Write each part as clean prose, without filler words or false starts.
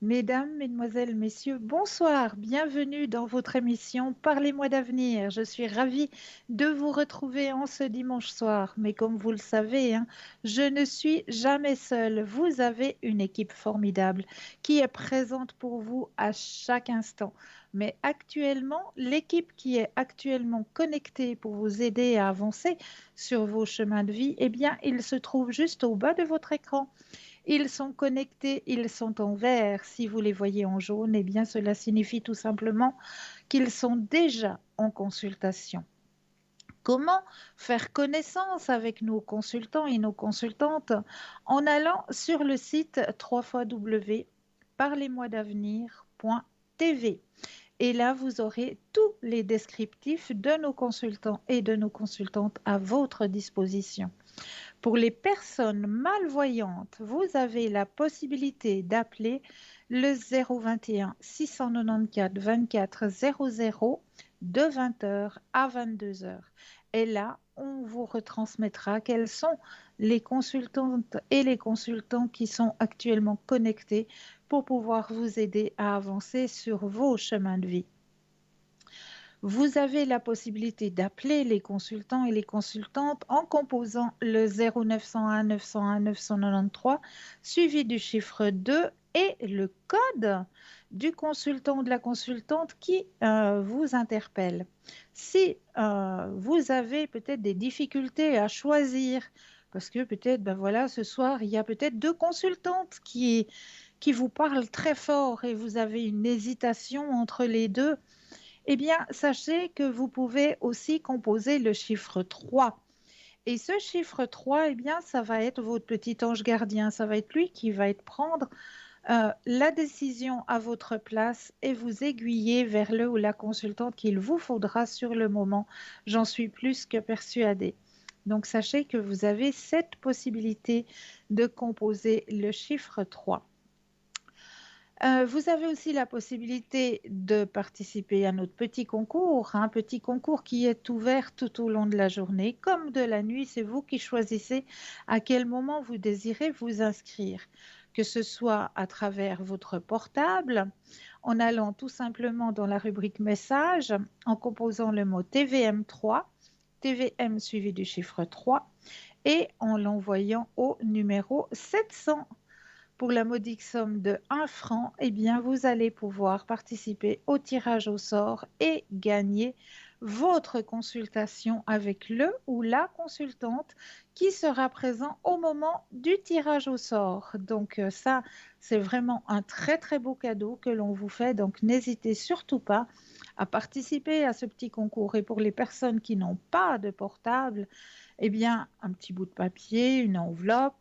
Mesdames, Mesdemoiselles, Messieurs, bonsoir, bienvenue dans votre émission Parlez-moi d'avenir. Je suis ravie de vous retrouver en ce dimanche soir. Mais comme vous le savez, hein, je ne suis jamais seule. Vous avez une équipe formidable qui est présente pour vous à chaque instant. Mais actuellement, l'équipe qui est actuellement connectée pour vous aider à avancer sur vos chemins de vie, eh bien, il se trouve juste au bas de votre écran. Ils sont connectés, ils sont en vert. Si vous les voyez en jaune, eh bien cela signifie tout simplement qu'ils sont déjà en consultation. Comment faire connaissance avec nos consultants et nos consultantes? En allant sur le site www.parlez-moi-d'avenir.tv. Et là, vous aurez tous les descriptifs de nos consultants et de nos consultantes à votre disposition. Pour les personnes malvoyantes, vous avez la possibilité d'appeler le 021 694 24 00 de 20 heures à 22 heures. Et là, on vous retransmettra quelles sont les consultantes et les consultants qui sont actuellement connectés pour pouvoir vous aider à avancer sur vos chemins de vie. Vous avez la possibilité d'appeler les consultants et les consultantes en composant le 0901 901 993 suivi du chiffre 2 et le code du consultant ou de la consultante qui vous interpelle. Si vous avez peut-être des difficultés à choisir, parce que peut-être, ben voilà, ce soir, il y a peut-être deux consultantes qui vous parlent très fort et vous avez une hésitation entre les deux, eh bien, sachez que vous pouvez aussi composer le chiffre 3. Et ce chiffre 3, eh bien, ça va être votre petit ange gardien. Ça va être lui qui va être prendre la décision à votre place et vous aiguiller vers le ou la consultante qu'il vous faudra sur le moment. J'en suis plus que persuadée. Donc, sachez que vous avez cette possibilité de composer le chiffre 3. Vous avez aussi la possibilité de participer à notre petit concours, un petit concours qui est ouvert tout au long de la journée, comme de la nuit. C'est vous qui choisissez à quel moment vous désirez vous inscrire, que ce soit à travers votre portable, en allant tout simplement dans la rubrique message, en composant le mot TVM3, TVM suivi du chiffre 3, et en l'envoyant au numéro 700. Pour la modique somme de 1 franc, eh bien, vous allez pouvoir participer au tirage au sort et gagner votre consultation avec le ou la consultante qui sera présent au moment du tirage au sort. Donc ça, c'est vraiment un très très beau cadeau que l'on vous fait. Donc n'hésitez surtout pas à participer à ce petit concours. Et pour les personnes qui n'ont pas de portable, eh bien, un petit bout de papier, une enveloppe,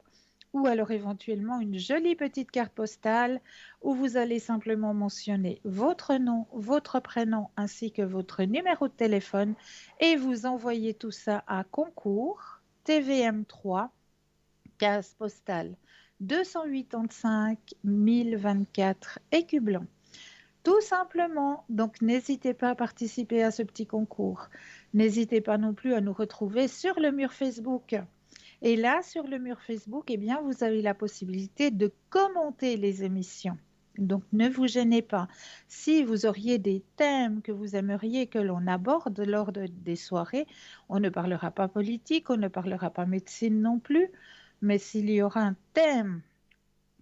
ou alors éventuellement une jolie petite carte postale où vous allez simplement mentionner votre nom, votre prénom ainsi que votre numéro de téléphone et vous envoyez tout ça à concours TVM3, case postale 285 1024 Écu Blanc. Tout simplement, donc n'hésitez pas à participer à ce petit concours. N'hésitez pas non plus à nous retrouver sur le mur Facebook. Et là, sur le mur Facebook, eh bien, vous avez la possibilité de commenter les émissions. Donc, ne vous gênez pas. Si vous auriez des thèmes que vous aimeriez que l'on aborde lors des soirées, on ne parlera pas politique, on ne parlera pas médecine non plus, mais s'il y aura un thème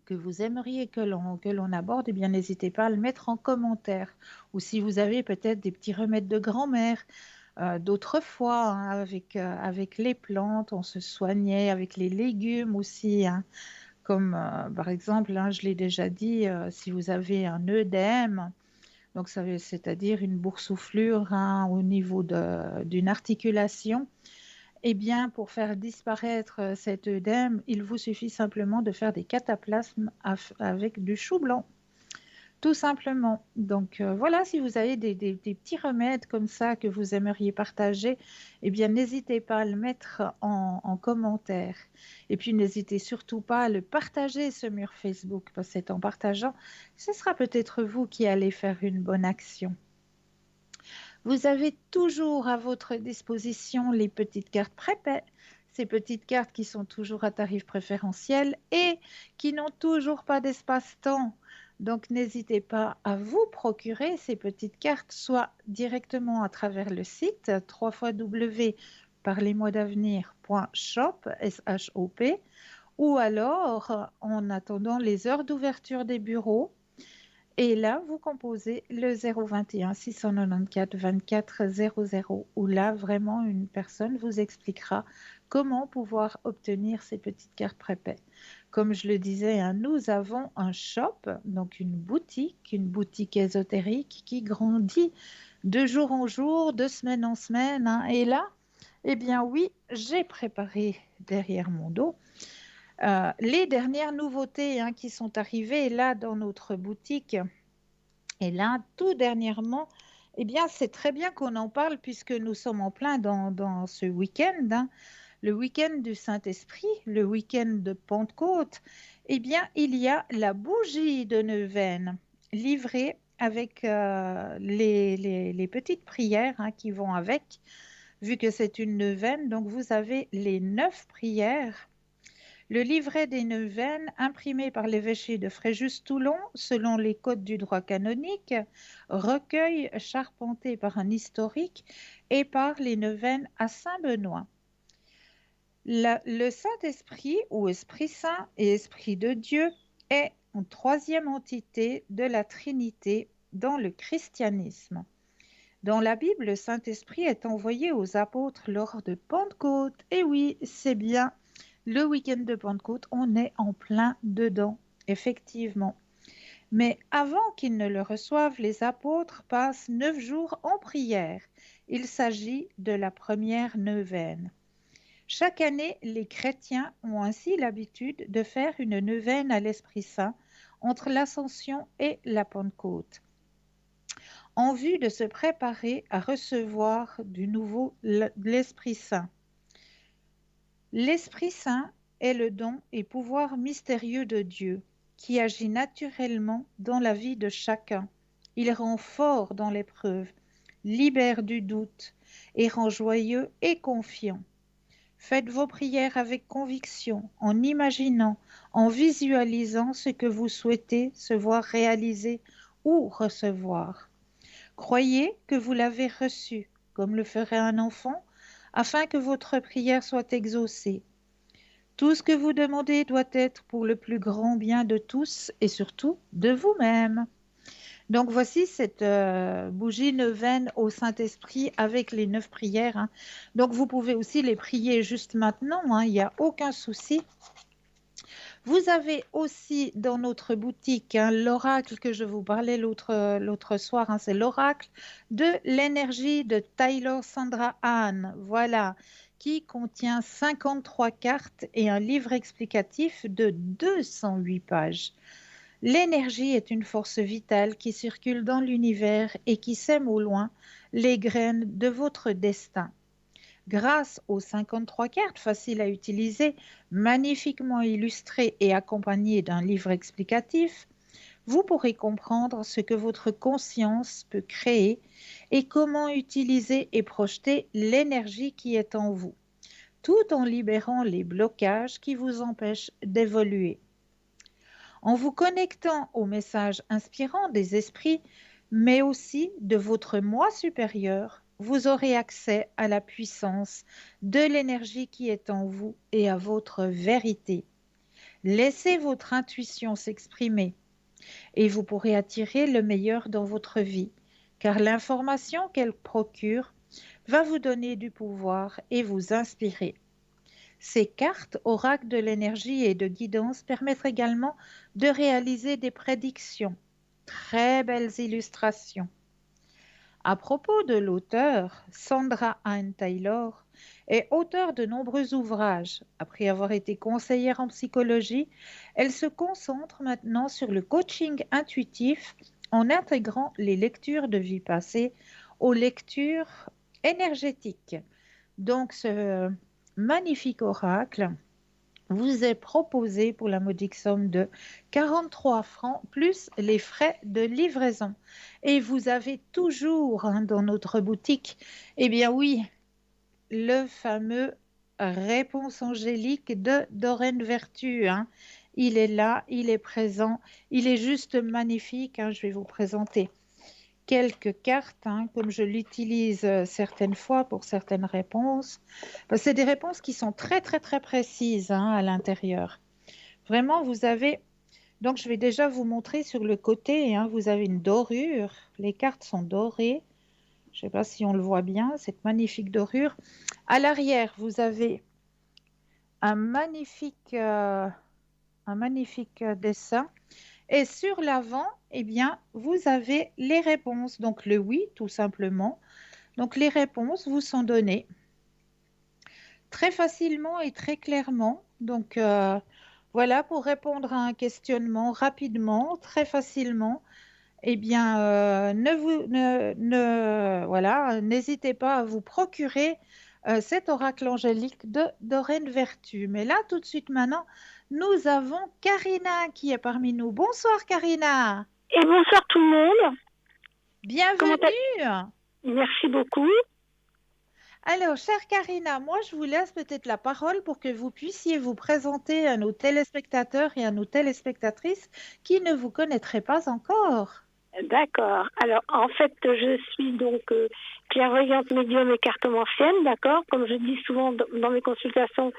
que vous aimeriez que l'on aborde, eh bien, n'hésitez pas à le mettre en commentaire. Ou si vous avez peut-être des petits remèdes de grand-mère, d'autrefois, hein, avec les plantes, on se soignait avec les légumes aussi, hein, comme par exemple, hein, je l'ai déjà dit, si vous avez un œdème, donc c'est-à-dire une boursouflure, hein, au niveau d'une articulation, eh bien, pour faire disparaître cet œdème, il vous suffit simplement de faire des cataplasmes avec du chou blanc. Tout simplement. Donc voilà, si vous avez des petits remèdes comme ça que vous aimeriez partager, eh bien n'hésitez pas à le mettre en commentaire. Et puis n'hésitez surtout pas à le partager, ce mur Facebook, parce que c'est en partageant, ce sera peut-être vous qui allez faire une bonne action. Vous avez toujours à votre disposition les petites cartes prépaies, ces petites cartes qui sont toujours à tarif préférentiel et qui n'ont toujours pas d'espace-temps. Donc, n'hésitez pas à vous procurer ces petites cartes, soit directement à travers le site www.parlez-moi-d'avenir.shop, S-H-O-P, ou alors en attendant les heures d'ouverture des bureaux. Et là, vous composez le 021 694 24 00, où là, vraiment, une personne vous expliquera comment pouvoir obtenir ces petites cartes prépaies. Comme je le disais, hein, nous avons un shop, donc une boutique ésotérique qui grandit de jour en jour, de semaine en semaine, hein. Et là, eh bien oui, j'ai préparé derrière mon dos les dernières nouveautés, hein, qui sont arrivées là dans notre boutique. Et là, tout dernièrement, eh bien, c'est très bien qu'on en parle puisque nous sommes en plein dans ce week-end, hein, le week-end du Saint-Esprit, le week-end de Pentecôte. Eh bien, il y a la bougie de neuvaine livrée avec les petites prières, hein, qui vont avec, vu que c'est une neuvaine. Donc, vous avez les 9 prières, le livret des neuvaines imprimé par l'évêché de Fréjus-Toulon selon les codes du droit canonique, recueil charpenté par un historique et par les neuvaines à Saint-Benoît. Le Saint-Esprit ou Esprit Saint et Esprit de Dieu est une troisième entité de la Trinité dans le christianisme. Dans la Bible, le Saint-Esprit est envoyé aux apôtres lors de Pentecôte. Et oui, c'est bien le week-end de Pentecôte, on est en plein dedans, effectivement. Mais avant qu'ils ne le reçoivent, les apôtres passent 9 jours en prière. Il s'agit de la première neuvaine. Chaque année, les chrétiens ont ainsi l'habitude de faire une neuvaine à l'Esprit Saint entre l'Ascension et la Pentecôte, en vue de se préparer à recevoir du nouveau l'Esprit Saint. L'Esprit Saint est le don et pouvoir mystérieux de Dieu qui agit naturellement dans la vie de chacun. Il rend fort dans l'épreuve, libère du doute et rend joyeux et confiant. Faites vos prières avec conviction, en imaginant, en visualisant ce que vous souhaitez se voir réaliser ou recevoir. Croyez que vous l'avez reçu, comme le ferait un enfant, afin que votre prière soit exaucée. Tout ce que vous demandez doit être pour le plus grand bien de tous et surtout de vous-même. Donc voici cette bougie neuvaine au Saint-Esprit avec les 9 prières, hein. Donc vous pouvez aussi les prier juste maintenant, hein, il n'y a aucun souci. Vous avez aussi dans notre boutique, hein, l'oracle que je vous parlais l'autre soir, hein, c'est l'oracle de l'énergie de Taylor Sandra Hahn, voilà, qui contient 53 cartes et un livre explicatif de 208 pages. L'énergie est une force vitale qui circule dans l'univers et qui sème au loin les graines de votre destin. Grâce aux 53 cartes faciles à utiliser, magnifiquement illustrées et accompagnées d'un livre explicatif, vous pourrez comprendre ce que votre conscience peut créer et comment utiliser et projeter l'énergie qui est en vous, tout en libérant les blocages qui vous empêchent d'évoluer. En vous connectant aux messages inspirants des esprits, mais aussi de votre moi supérieur, vous aurez accès à la puissance de l'énergie qui est en vous et à votre vérité. Laissez votre intuition s'exprimer et vous pourrez attirer le meilleur dans votre vie, car l'information qu'elle procure va vous donner du pouvoir et vous inspirer. Ces cartes, oracles de l'énergie et de guidance, permettent également de réaliser des prédictions. Très belles illustrations. À propos de l'auteur, Sandra Hahn Taylor est auteure de nombreux ouvrages. Après avoir été conseillère en psychologie, elle se concentre maintenant sur le coaching intuitif en intégrant les lectures de vie passée aux lectures énergétiques. Donc, ce magnifique oracle vous est proposé pour la modique somme de 43 francs plus les frais de livraison. Et vous avez toujours, hein, dans notre boutique, eh bien oui, le fameux réponse angélique de Doreen Vertu, hein. il est là, il est présent, il est juste magnifique, hein. Je vais vous présenter quelques cartes, hein, comme je l'utilise certaines fois pour certaines réponses. C'est des réponses qui sont très, très, très précises, hein, à l'intérieur. Vraiment, vous avez... Donc, je vais déjà vous montrer sur le côté, hein, vous avez une dorure. Les cartes sont dorées. Je ne sais pas si on le voit bien, cette magnifique dorure. À l'arrière, vous avez un magnifique dessin. Et sur l'avant, eh bien, vous avez les réponses. Donc, le oui, tout simplement. Donc, les réponses vous sont données très facilement et très clairement. Donc, voilà, pour répondre à un questionnement rapidement, très facilement, eh bien, voilà, n'hésitez pas à vous procurer cet oracle angélique de Doreen Vertu. Mais là, tout de suite maintenant, nous avons Karina qui est parmi nous. Bonsoir Karina. Et bonsoir tout le monde. Bienvenue. Merci beaucoup. Alors, chère Karina, moi, je vous laisse peut-être la parole pour que vous puissiez vous présenter à nos téléspectateurs et à nos téléspectatrices qui ne vous connaîtraient pas encore. D'accord. Alors, en fait, je suis donc clairvoyante médium et cartomancienne, d'accord. Comme je dis souvent dans mes consultations,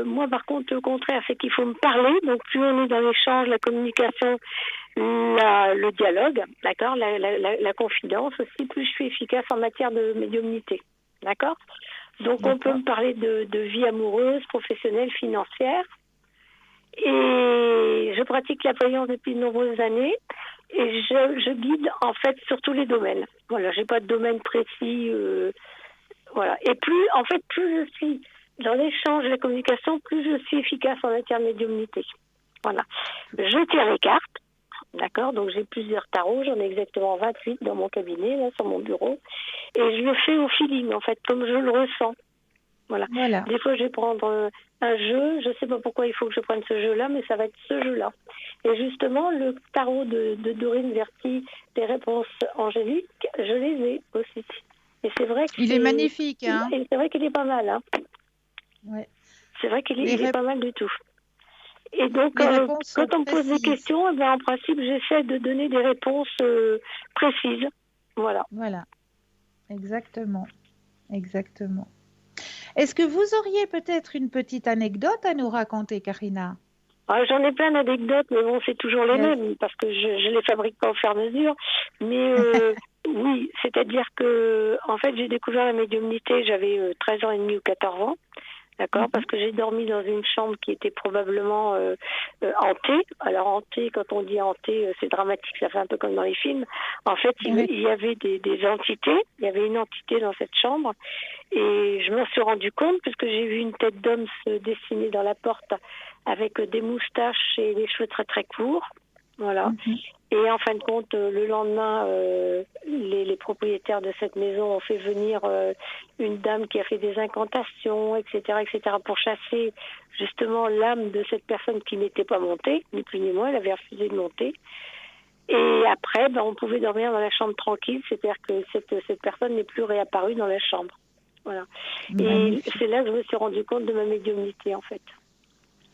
moi, par contre, au contraire, c'est qu'il faut me parler. Donc, plus on est dans l'échange, la communication, le dialogue, d'accord, la confidence aussi, plus je suis efficace en matière de médiumnité, d'accord. Donc, on peut me parler de vie amoureuse, professionnelle, financière. Et je pratique la voyance depuis de nombreuses années et je guide en fait sur tous les domaines. Voilà, j'ai pas de domaine précis. Voilà. Et plus, en fait, plus je suis dans l'échange et la communication, plus je suis efficace en matière de médiumnité. Voilà. Je tire les cartes. D'accord, donc j'ai plusieurs tarots, j'en ai exactement 28 dans mon cabinet, là, sur mon bureau. Et je le fais au feeling, en fait, comme je le ressens. Voilà. Des fois, je vais prendre un jeu, je ne sais pas pourquoi il faut que je prenne ce jeu-là, mais ça va être ce jeu-là. Et justement, le tarot de Doreen Vertu, des réponses angéliques, je les ai aussi. Et c'est vrai que il est magnifique, hein. Et c'est vrai qu'il est pas mal, hein. Ouais. C'est vrai qu'il est pas mal du tout. Et donc, quand on me pose des questions, ben, en principe, j'essaie de donner des réponses précises. Voilà. Voilà. Exactement. Exactement. Est-ce que vous auriez peut-être une petite anecdote à nous raconter, Karina? J'en ai plein d'anecdotes, mais bon, c'est toujours les mêmes, parce que je les fabrique pas au fur et à mesure. Mais oui, c'est-à-dire que, en fait, j'ai découvert la médiumnité, j'avais 13 ans et demi ou 14 ans. D'accord, parce que j'ai dormi dans une chambre qui était probablement hantée. Alors hantée, quand on dit hantée, c'est dramatique, ça fait un peu comme dans les films. En fait, il y avait des entités, il y avait une entité dans cette chambre, et je m'en suis rendu compte puisque j'ai vu une tête d'homme se dessiner dans la porte avec des moustaches et des cheveux très très courts. Voilà. Et en fin de compte, le lendemain, les propriétaires de cette maison ont fait venir une dame qui a fait des incantations, etc., pour chasser justement l'âme de cette personne qui n'était pas montée, ni plus ni moins, elle avait refusé de monter. Et après, on pouvait dormir dans la chambre tranquille, c'est-à-dire que cette personne n'est plus réapparue dans la chambre. Voilà. Et c'est là que je me suis rendu compte de ma médiumnité, en fait.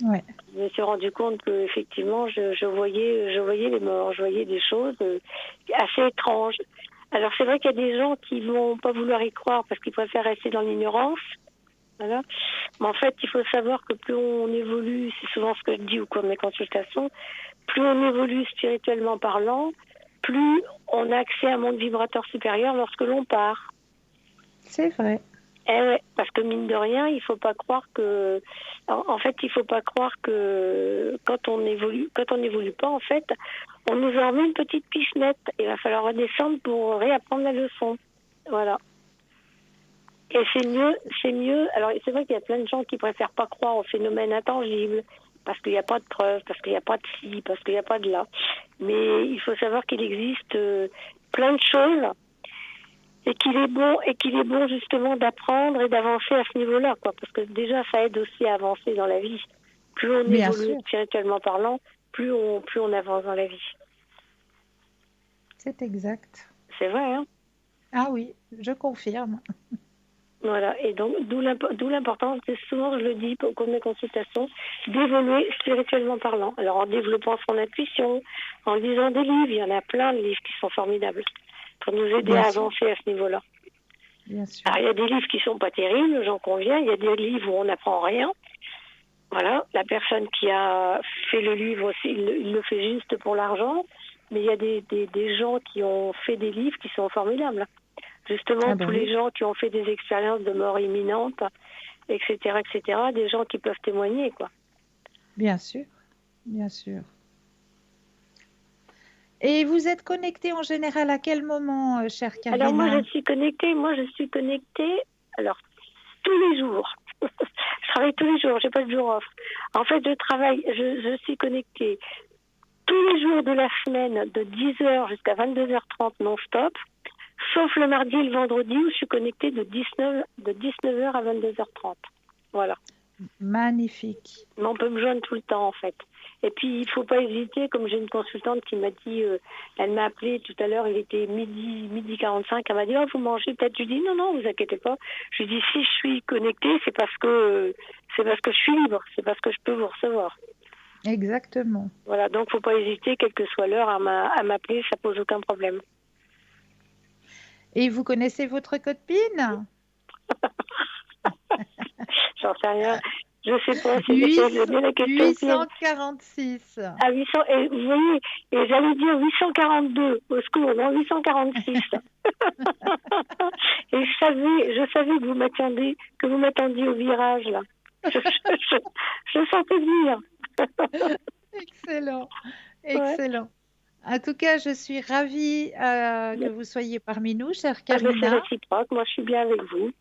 Ouais. Je me suis rendu compte que effectivement, je voyais les morts, je voyais des choses assez étranges. Alors c'est vrai qu'il y a des gens qui vont pas vouloir y croire parce qu'ils préfèrent rester dans l'ignorance. Voilà. Mais en fait, il faut savoir que plus on évolue, c'est souvent ce que je dis au cours de mes consultations, plus on évolue spirituellement parlant, plus on a accès à un monde vibratoire supérieur lorsque l'on part. C'est vrai. Eh ouais, parce que mine de rien, il faut pas croire que, en fait, il faut pas croire que quand on évolue pas, en fait, on nous a remis une petite pichenette. Il va falloir redescendre pour réapprendre la leçon. Voilà. Et c'est mieux. Alors, c'est vrai qu'il y a plein de gens qui préfèrent pas croire aux phénomènes intangibles parce qu'il n'y a pas de preuves, parce qu'il n'y a pas de ci, parce qu'il n'y a pas de là. Mais il faut savoir qu'il existe plein de choses. Et qu'il est bon justement d'apprendre et d'avancer à ce niveau-là, quoi, parce que déjà ça aide aussi à avancer dans la vie. Plus on évolue spirituellement parlant, plus on avance dans la vie. C'est exact. C'est vrai, hein? Ah oui, je confirme. Voilà, et donc d'où l'importance, souvent je le dis au cours de mes consultations, d'évoluer spirituellement parlant. Alors en développant son intuition, en lisant des livres, il y en a plein de livres qui sont formidables pour nous aider Bien à sûr, avancer à ce niveau-là. bien sûr. Alors il y a des livres qui sont pas terribles, j'en conviens, il y a des livres où on n'apprend rien. Voilà, la personne qui a fait le livre aussi, il le fait juste pour l'argent, mais il y a des gens qui ont fait des livres qui sont formidables. Justement, Ah ben tous oui, les gens qui ont fait des expériences de mort imminente, etc., des gens qui peuvent témoigner, quoi. bien sûr, bien sûr. Et vous êtes connecté en général à quel moment, chère Alors Karina? je suis connectée, alors, tous les jours. Je travaille tous les jours, j'ai pas de jour off. En fait, je suis connectée tous les jours de la semaine, de 10h jusqu'à 22h30 non-stop, sauf le mardi et le vendredi où je suis connectée de 19h à 22h30. Voilà. Magnifique. Mais on peut me joindre tout le temps, en fait. Et puis, il ne faut pas hésiter, comme j'ai une consultante qui m'a dit, elle m'a appelé tout à l'heure, il était midi 45, elle m'a dit, oh, vous mangez peut-être. Je lui dis, non, non, vous inquiétez pas. Je lui dis, si je suis connectée, c'est parce que je suis libre, c'est parce que je peux vous recevoir. Exactement. Voilà, donc faut pas hésiter, quelle que soit l'heure, à m'appeler, ça pose aucun problème. Et vous connaissez votre code PIN? J'en sais rien. Je sais pas, c'est 800 bien la question piège. 846. À 800, et vous voyez, et j'allais dire 842, au secours, non, 846. Et je savais que vous m'attendiez au virage, là. Je sentais venir. Excellent, Ouais. excellent. En tout cas, je suis ravie que vous soyez parmi nous, chère Ah ben, c'est Karina. réciproque, moi je suis bien avec vous.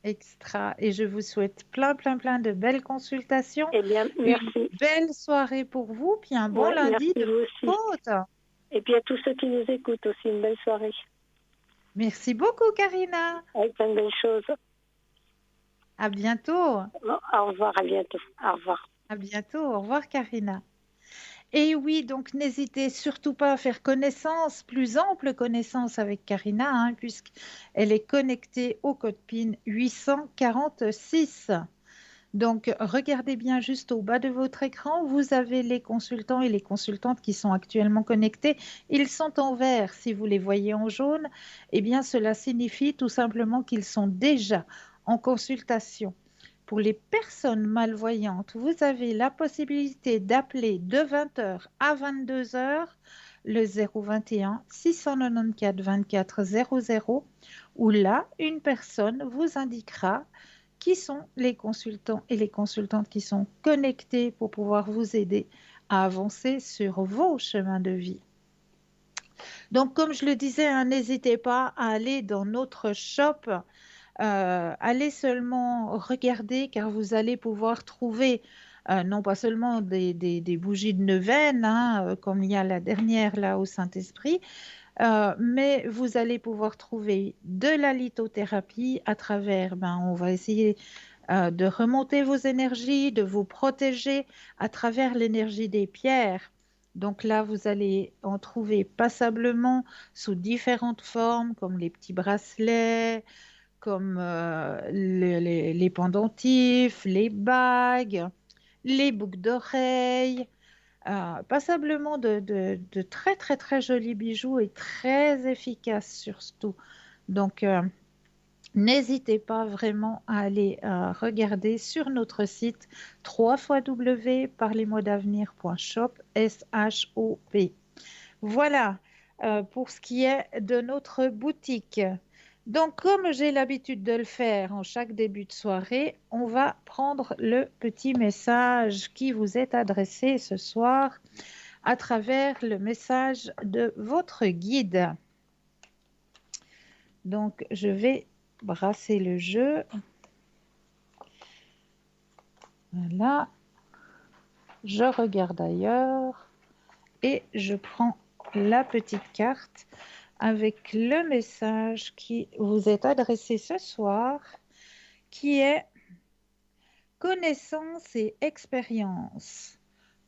Extra. Et je vous souhaite plein, plein, plein de belles consultations, Eh bien, une merci. belle soirée pour vous, puis un bon Ouais, lundi merci de vous aussi. Pentecôte. Et puis à tous ceux qui nous écoutent aussi, une belle soirée. Merci beaucoup, Karina. Avec plein de belles choses. À bientôt. Au revoir, à bientôt. Au revoir. À bientôt. Au revoir, Karina. Et oui, donc n'hésitez surtout pas à faire connaissance, plus ample connaissance avec Karina, hein, puisqu'elle est connectée au code PIN 846. Donc, regardez bien juste au bas de votre écran, vous avez les consultants et les consultantes qui sont actuellement connectés. Ils sont en vert. Si vous les voyez en jaune, eh bien, cela signifie tout simplement qu'ils sont déjà en consultation. Pour les personnes malvoyantes, vous avez la possibilité d'appeler de 20h à 22h le 021 694 24 00 où là, une personne vous indiquera qui sont les consultants et les consultantes qui sont connectés pour pouvoir vous aider à avancer sur vos chemins de vie. Donc, comme je le disais, hein, n'hésitez pas à aller dans notre shop. Allez seulement regarder car vous allez pouvoir trouver non pas seulement des bougies de neuvaine, hein, comme il y a la dernière là au Saint-Esprit, mais vous allez pouvoir trouver de la lithothérapie à travers, on va essayer de remonter vos énergies, de vous protéger à travers l'énergie des pierres. Donc là, vous allez en trouver passablement sous différentes formes, comme les petits bracelets, comme les pendentifs, les bagues, les boucles d'oreilles, passablement de très très très jolis bijoux et très efficaces surtout. Donc, n'hésitez pas vraiment à aller regarder sur notre site www.parlezmoi-d'avenir.shop, S-H-O-P. Voilà pour ce qui est de notre boutique. Donc, comme j'ai l'habitude de le faire en chaque début de soirée, on va prendre le petit message qui vous est adressé ce soir à travers le message de votre guide. Donc, je vais brasser le jeu. Voilà. Je regarde ailleurs et je prends la petite carte avec le message qui vous est adressé ce soir, qui est connaissance et expérience.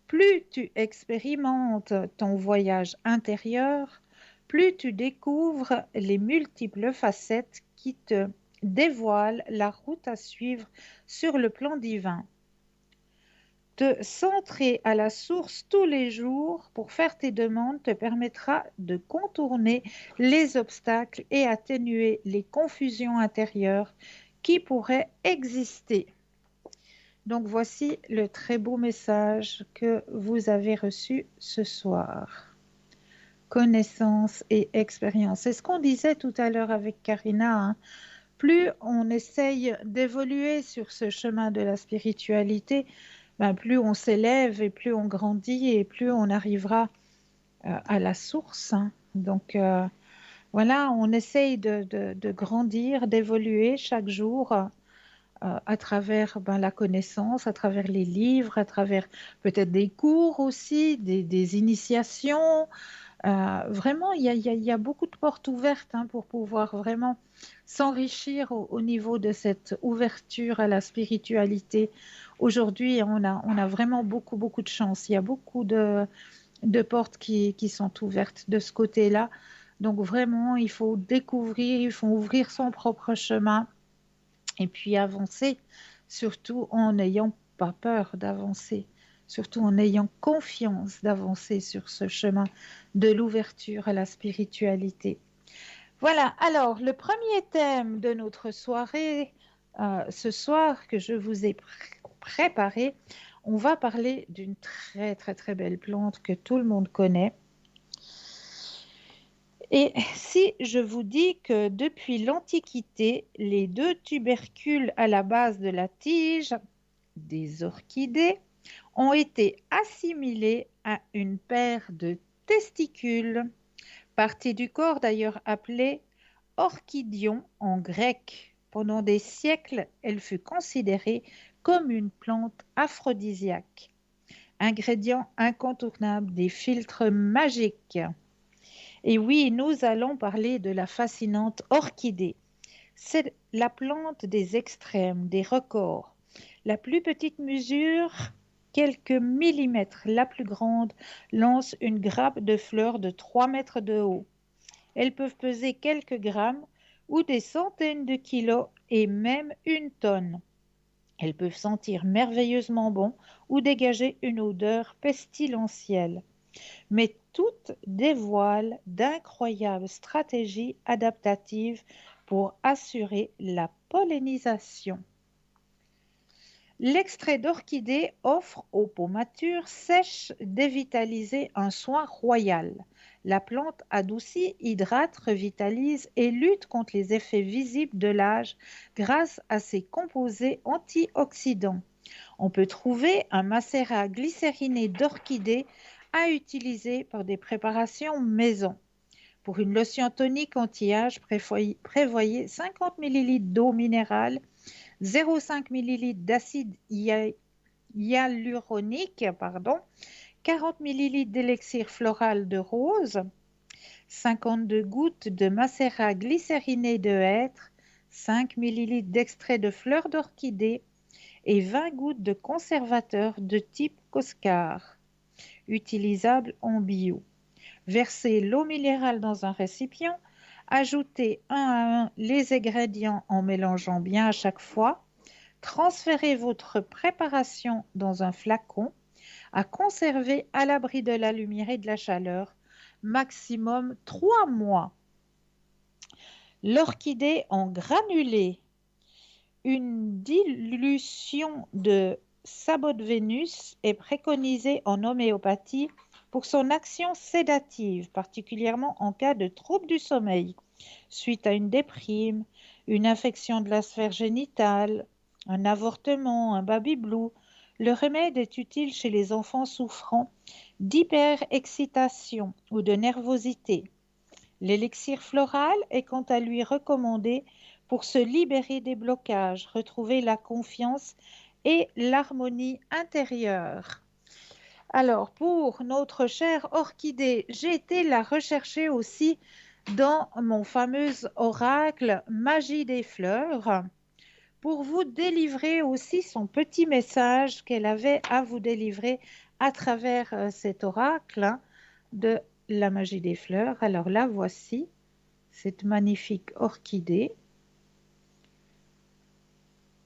Plus tu expérimentes ton voyage intérieur, plus tu découvres les multiples facettes qui te dévoile la route à suivre sur le plan divin. Te centrer à la source tous les jours pour faire tes demandes te permettra de contourner les obstacles et atténuer les confusions intérieures qui pourraient exister. Donc voici le très beau message que vous avez reçu ce soir. Connaissance et expérience. C'est ce qu'on disait tout à l'heure avec Karina, hein. Plus on essaye d'évoluer sur ce chemin de la spiritualité, ben, plus on s'élève et plus on grandit et plus on arrivera à la source, hein. Donc voilà, on essaye de grandir, d'évoluer chaque jour à travers la connaissance, à travers les livres, à travers peut-être des cours aussi, des initiations. Vraiment, il y a beaucoup de portes ouvertes, hein, pour pouvoir vraiment s'enrichir au niveau de cette ouverture à la spiritualité. Aujourd'hui, on a vraiment beaucoup, beaucoup de chance. Il y a beaucoup de portes qui sont ouvertes de ce côté-là. Donc vraiment, il faut découvrir, il faut ouvrir son propre chemin et puis avancer, surtout en n'ayant pas peur d'avancer, surtout en ayant confiance d'avancer sur ce chemin de l'ouverture à la spiritualité. Voilà, alors le premier thème de notre soirée ce soir que je vous ai préparé, on va parler d'une très très très belle plante que tout le monde connaît. Et si je vous dis que depuis l'Antiquité, les deux tubercules à la base de la tige des orchidées ont été assimilés à une paire de testicules, partie du corps d'ailleurs appelée orchidion en grec. Pendant des siècles, elle fut considérée comme une plante aphrodisiaque, ingrédient incontournable des filtres magiques. Et oui, nous allons parler de la fascinante orchidée. C'est la plante des extrêmes, des records. La plus petite mesure, quelques millimètres. La plus grande lance une grappe de fleurs de 3 mètres de haut. Elles peuvent peser quelques grammes ou des centaines de kilos et même une tonne. Elles peuvent sentir merveilleusement bon ou dégager une odeur pestilentielle. Mais toutes dévoilent d'incroyables stratégies adaptatives pour assurer la pollinisation. L'extrait d'orchidée offre aux peaux matures sèches dévitaliser un soin royal. La plante adoucit, hydrate, revitalise et lutte contre les effets visibles de l'âge grâce à ses composés antioxydants. On peut trouver un macérat glycériné d'orchidée à utiliser pour des préparations maison. Pour une lotion tonique anti-âge, prévoyez 50 ml d'eau minérale, 0,5 ml d'acide hyaluronique, 40 ml d'élixir floral de rose, 52 gouttes de macérat glycériné de hêtre, 5 ml d'extrait de fleurs d'orchidée et 20 gouttes de conservateur de type Coscar, utilisable en bio. Versez l'eau minérale dans un récipient, ajoutez un à un les ingrédients en mélangeant bien à chaque fois, transférez votre préparation dans un flacon à conserver à l'abri de la lumière et de la chaleur, maximum 3 mois. L'orchidée en granulés. Une dilution de sabot de Vénus est préconisée en homéopathie pour son action sédative, particulièrement en cas de troubles du sommeil, suite à une déprime, une infection de la sphère génitale, un avortement, un baby blue. Le remède est utile chez les enfants souffrant d'hyperexcitation ou de nervosité. L'élixir floral est quant à lui recommandé pour se libérer des blocages, retrouver la confiance et l'harmonie intérieure. Alors, pour notre chère orchidée, j'ai été la rechercher aussi dans mon fameux oracle Magie des fleurs pour vous délivrer aussi son petit message qu'elle avait à vous délivrer à travers cet oracle de la magie des fleurs. Alors là, voici cette magnifique orchidée.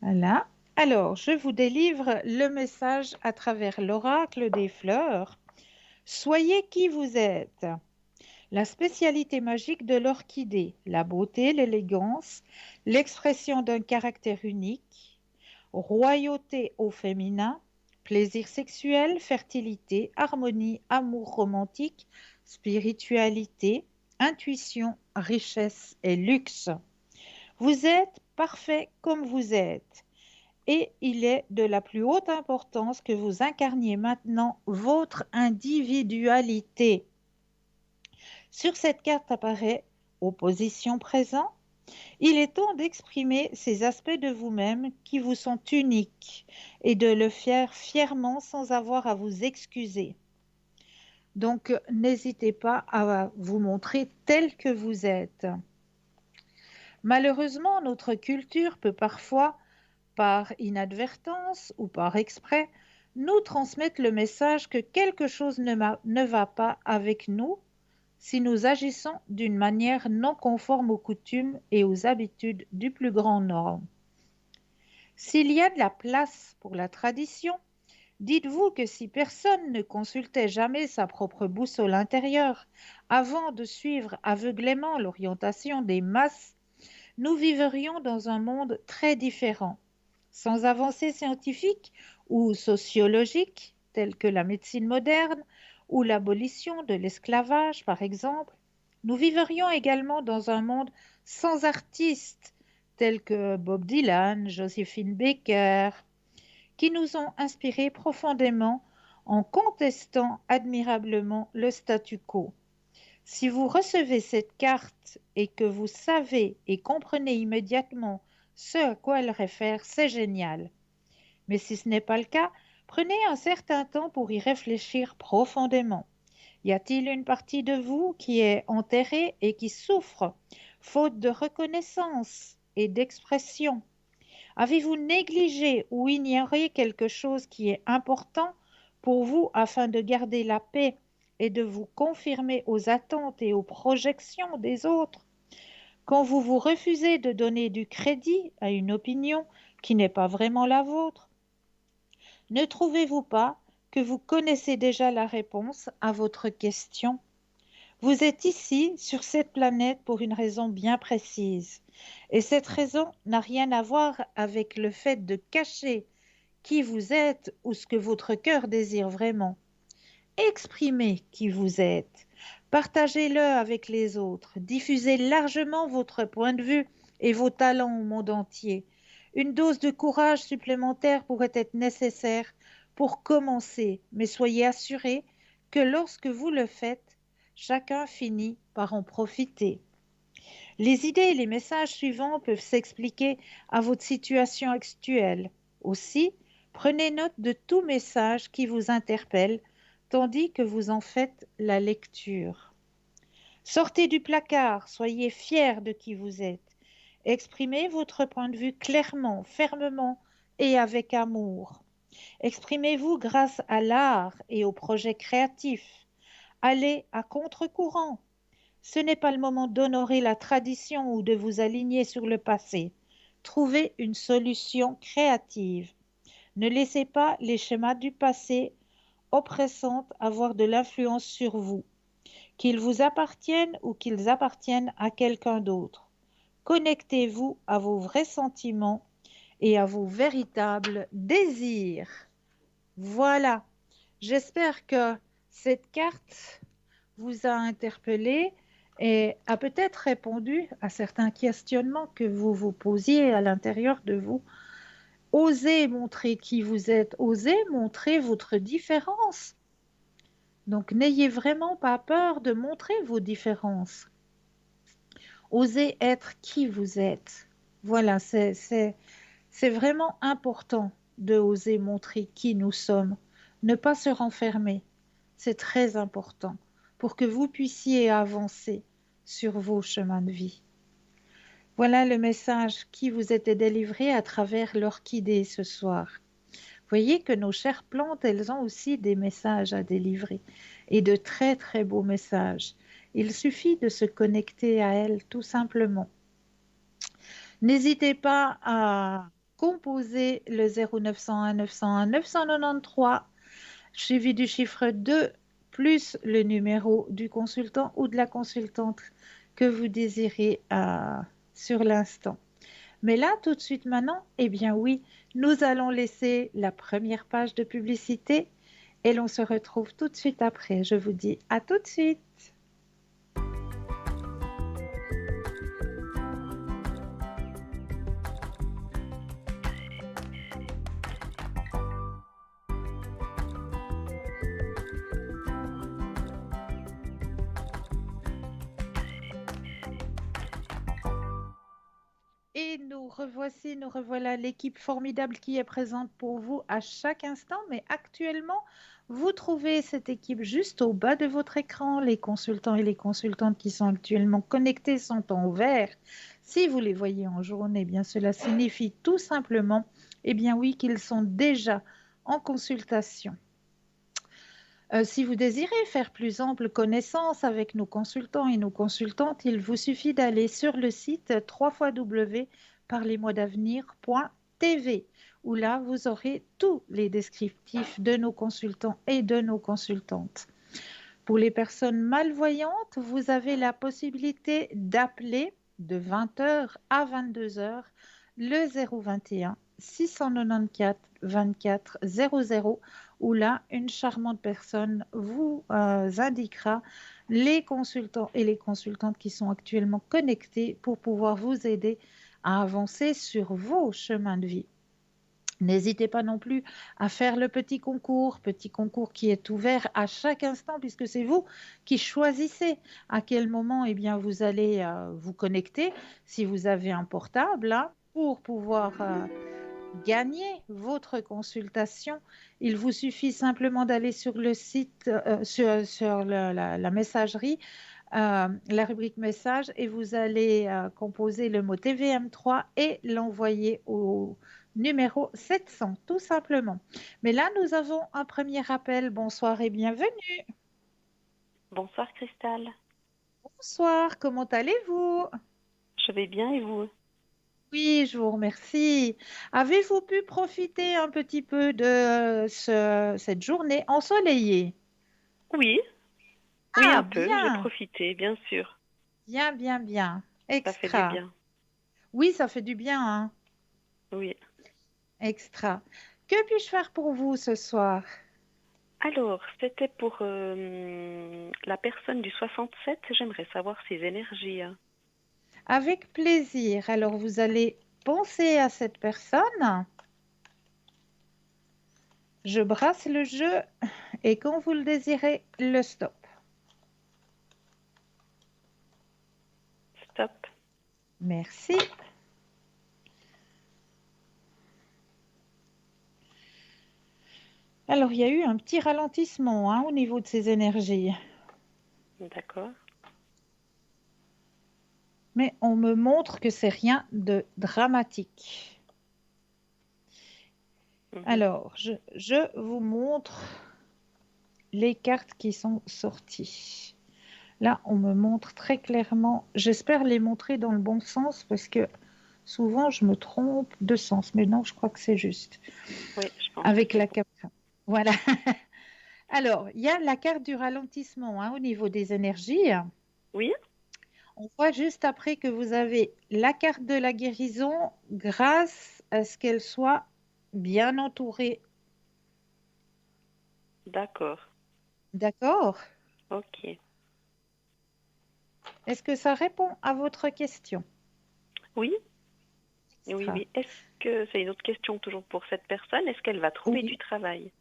Voilà. Alors, je vous délivre le message à travers l'oracle des fleurs. Soyez qui vous êtes. La spécialité magique de l'orchidée, la beauté, l'élégance, l'expression d'un caractère unique, royauté au féminin, plaisir sexuel, fertilité, harmonie, amour romantique, spiritualité, intuition, richesse et luxe. Vous êtes parfait comme vous êtes et il est de la plus haute importance que vous incarniez maintenant votre individualité. Sur cette carte apparaît opposition présent. Il est temps d'exprimer ces aspects de vous-même qui vous sont uniques et de le faire fièrement sans avoir à vous excuser. Donc, n'hésitez pas à vous montrer tel que vous êtes. Malheureusement, notre culture peut parfois, par inadvertance ou par exprès, nous transmettre le message que quelque chose ne va pas avec nous si nous agissons d'une manière non conforme aux coutumes et aux habitudes du plus grand nombre. S'il y a de la place pour la tradition, dites-vous que si personne ne consultait jamais sa propre boussole intérieure avant de suivre aveuglément l'orientation des masses, nous vivrions dans un monde très différent, sans avancées scientifiques ou sociologiques telles que la médecine moderne ou l'abolition de l'esclavage, par exemple. Nous vivrions également dans un monde sans artistes tels que Bob Dylan, Josephine Baker, qui nous ont inspirés profondément en contestant admirablement le statu quo. Si vous recevez cette carte et que vous savez et comprenez immédiatement ce à quoi elle réfère, c'est génial. Mais si ce n'est pas le cas, prenez un certain temps pour y réfléchir profondément. Y a-t-il une partie de vous qui est enterrée et qui souffre, faute de reconnaissance et d'expression? Avez-vous négligé ou ignoré quelque chose qui est important pour vous afin de garder la paix et de vous confirmer aux attentes et aux projections des autres? Quand vous vous refusez de donner du crédit à une opinion qui n'est pas vraiment la vôtre, ne trouvez-vous pas que vous connaissez déjà la réponse à votre question? Vous êtes ici, sur cette planète, pour une raison bien précise. Et cette raison n'a rien à voir avec le fait de cacher qui vous êtes ou ce que votre cœur désire vraiment. Exprimez qui vous êtes. Partagez-le avec les autres. Diffusez largement votre point de vue et vos talents au monde entier. Une dose de courage supplémentaire pourrait être nécessaire pour commencer, mais soyez assurés que lorsque vous le faites, chacun finit par en profiter. Les idées et les messages suivants peuvent s'expliquer à votre situation actuelle. Aussi, prenez note de tout message qui vous interpelle tandis que vous en faites la lecture. Sortez du placard, soyez fiers de qui vous êtes. Exprimez votre point de vue clairement, fermement et avec amour. Exprimez-vous grâce à l'art et aux projets créatifs. Allez à contre-courant. Ce n'est pas le moment d'honorer la tradition ou de vous aligner sur le passé. Trouvez une solution créative. Ne laissez pas les schémas du passé oppressants avoir de l'influence sur vous, qu'ils vous appartiennent ou qu'ils appartiennent à quelqu'un d'autre. Connectez-vous à vos vrais sentiments et à vos véritables désirs. Voilà, j'espère que cette carte vous a interpellé et a peut-être répondu à certains questionnements que vous vous posiez à l'intérieur de vous. Osez montrer qui vous êtes, osez montrer votre différence. Donc n'ayez vraiment pas peur de montrer vos différences. Osez être qui vous êtes. Voilà, c'est vraiment important de oser montrer qui nous sommes. Ne pas se renfermer, c'est très important pour que vous puissiez avancer sur vos chemins de vie. Voilà le message qui vous était délivré à travers l'orchidée ce soir. Voyez que nos chères plantes, elles ont aussi des messages à délivrer et de très très beaux messages. Il suffit de se connecter à elles tout simplement. N'hésitez pas à composez le 0901 901 993 suivi du chiffre 2 plus le numéro du consultant ou de la consultante que vous désirez sur l'instant. Mais là, tout de suite maintenant, eh bien oui, nous allons laisser la première page de publicité et l'on se retrouve tout de suite après. Je vous dis à tout de suite. Et nous revoici, nous revoilà l'équipe formidable qui est présente pour vous à chaque instant. Mais actuellement, vous trouvez cette équipe juste au bas de votre écran. Les consultants et les consultantes qui sont actuellement connectés sont en vert. Si vous les voyez en journée, eh bien cela signifie tout simplement, eh bien oui, qu'ils sont déjà en consultation. Si vous désirez faire plus ample connaissance avec nos consultants et nos consultantes, il vous suffit d'aller sur le site www.parlez-moi-d'avenir.tv où là, vous aurez tous les descriptifs de nos consultants et de nos consultantes. Pour les personnes malvoyantes, vous avez la possibilité d'appeler de 20h à 22h le 021 694 24 00 où là, une charmante personne vous indiquera les consultants et les consultantes qui sont actuellement connectés pour pouvoir vous aider à avancer sur vos chemins de vie. N'hésitez pas non plus à faire le petit concours qui est ouvert à chaque instant puisque c'est vous qui choisissez à quel moment eh bien, vous allez vous connecter si vous avez un portable pour pouvoir gagner votre consultation. Il vous suffit simplement d'aller sur le site, sur la messagerie, la rubrique message et vous allez composer le mot TVM3 et l'envoyer au numéro 700, tout simplement. Mais là, nous avons un premier appel. Bonsoir et bienvenue. Bonsoir Cristal. Bonsoir, comment allez-vous? Je vais bien et vous? Oui, je vous remercie. Avez-vous pu profiter un petit peu de cette journée ensoleillée? Oui, oui Ah, un peu, j'ai bien, profité, bien sûr. bien, bien, bien. Ça fait du Extra. bien. Oui, ça fait du bien, hein. Oui. Extra. Que puis-je faire pour vous ce soir? Alors, c'était pour la personne du 67, j'aimerais savoir ses énergies. Avec plaisir. Alors, vous allez penser à cette personne. Je brasse le jeu et quand vous le désirez, le stop. Stop. Merci. Alors, il y a eu un petit ralentissement au niveau de ces énergies. D'accord. Mais on me montre que c'est rien de dramatique. Alors, je vous montre les cartes qui sont sorties. Là, on me montre très clairement, j'espère les montrer dans le bon sens parce que souvent je me trompe de sens, mais non, je crois que c'est juste. Oui, je pense. Avec la caméra. Voilà. Alors, il y a la carte du ralentissement au niveau des énergies. Oui. On voit juste après que vous avez la carte de la guérison grâce à ce qu'elle soit bien entourée. D'accord. D'accord? Ok. Est-ce que ça répond à votre question? Oui. Extra. Oui, oui. Est-ce que c'est une autre question toujours pour cette personne? Est-ce qu'elle va trouver du travail?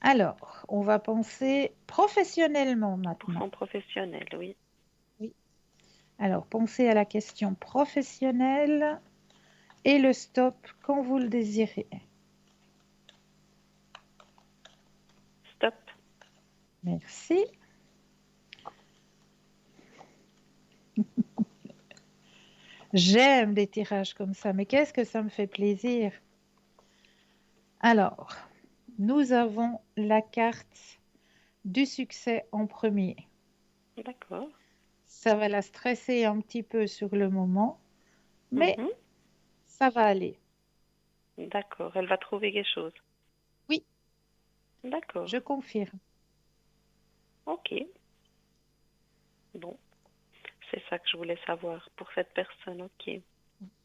Alors, on va penser professionnellement Pour maintenant. son professionnel, oui. Oui. Alors, pensez à la question professionnelle et le stop quand vous le désirez. Stop. Merci. J'aime des tirages comme ça, mais qu'est-ce que ça me fait plaisir. Alors, nous avons la carte du succès en premier. D'accord. Ça va la stresser un petit peu sur le moment, mais ça va aller. D'accord. Elle va trouver quelque chose. Oui, D'accord. je confirme. Ok. Bon, c'est ça que je voulais savoir pour cette personne. Ok.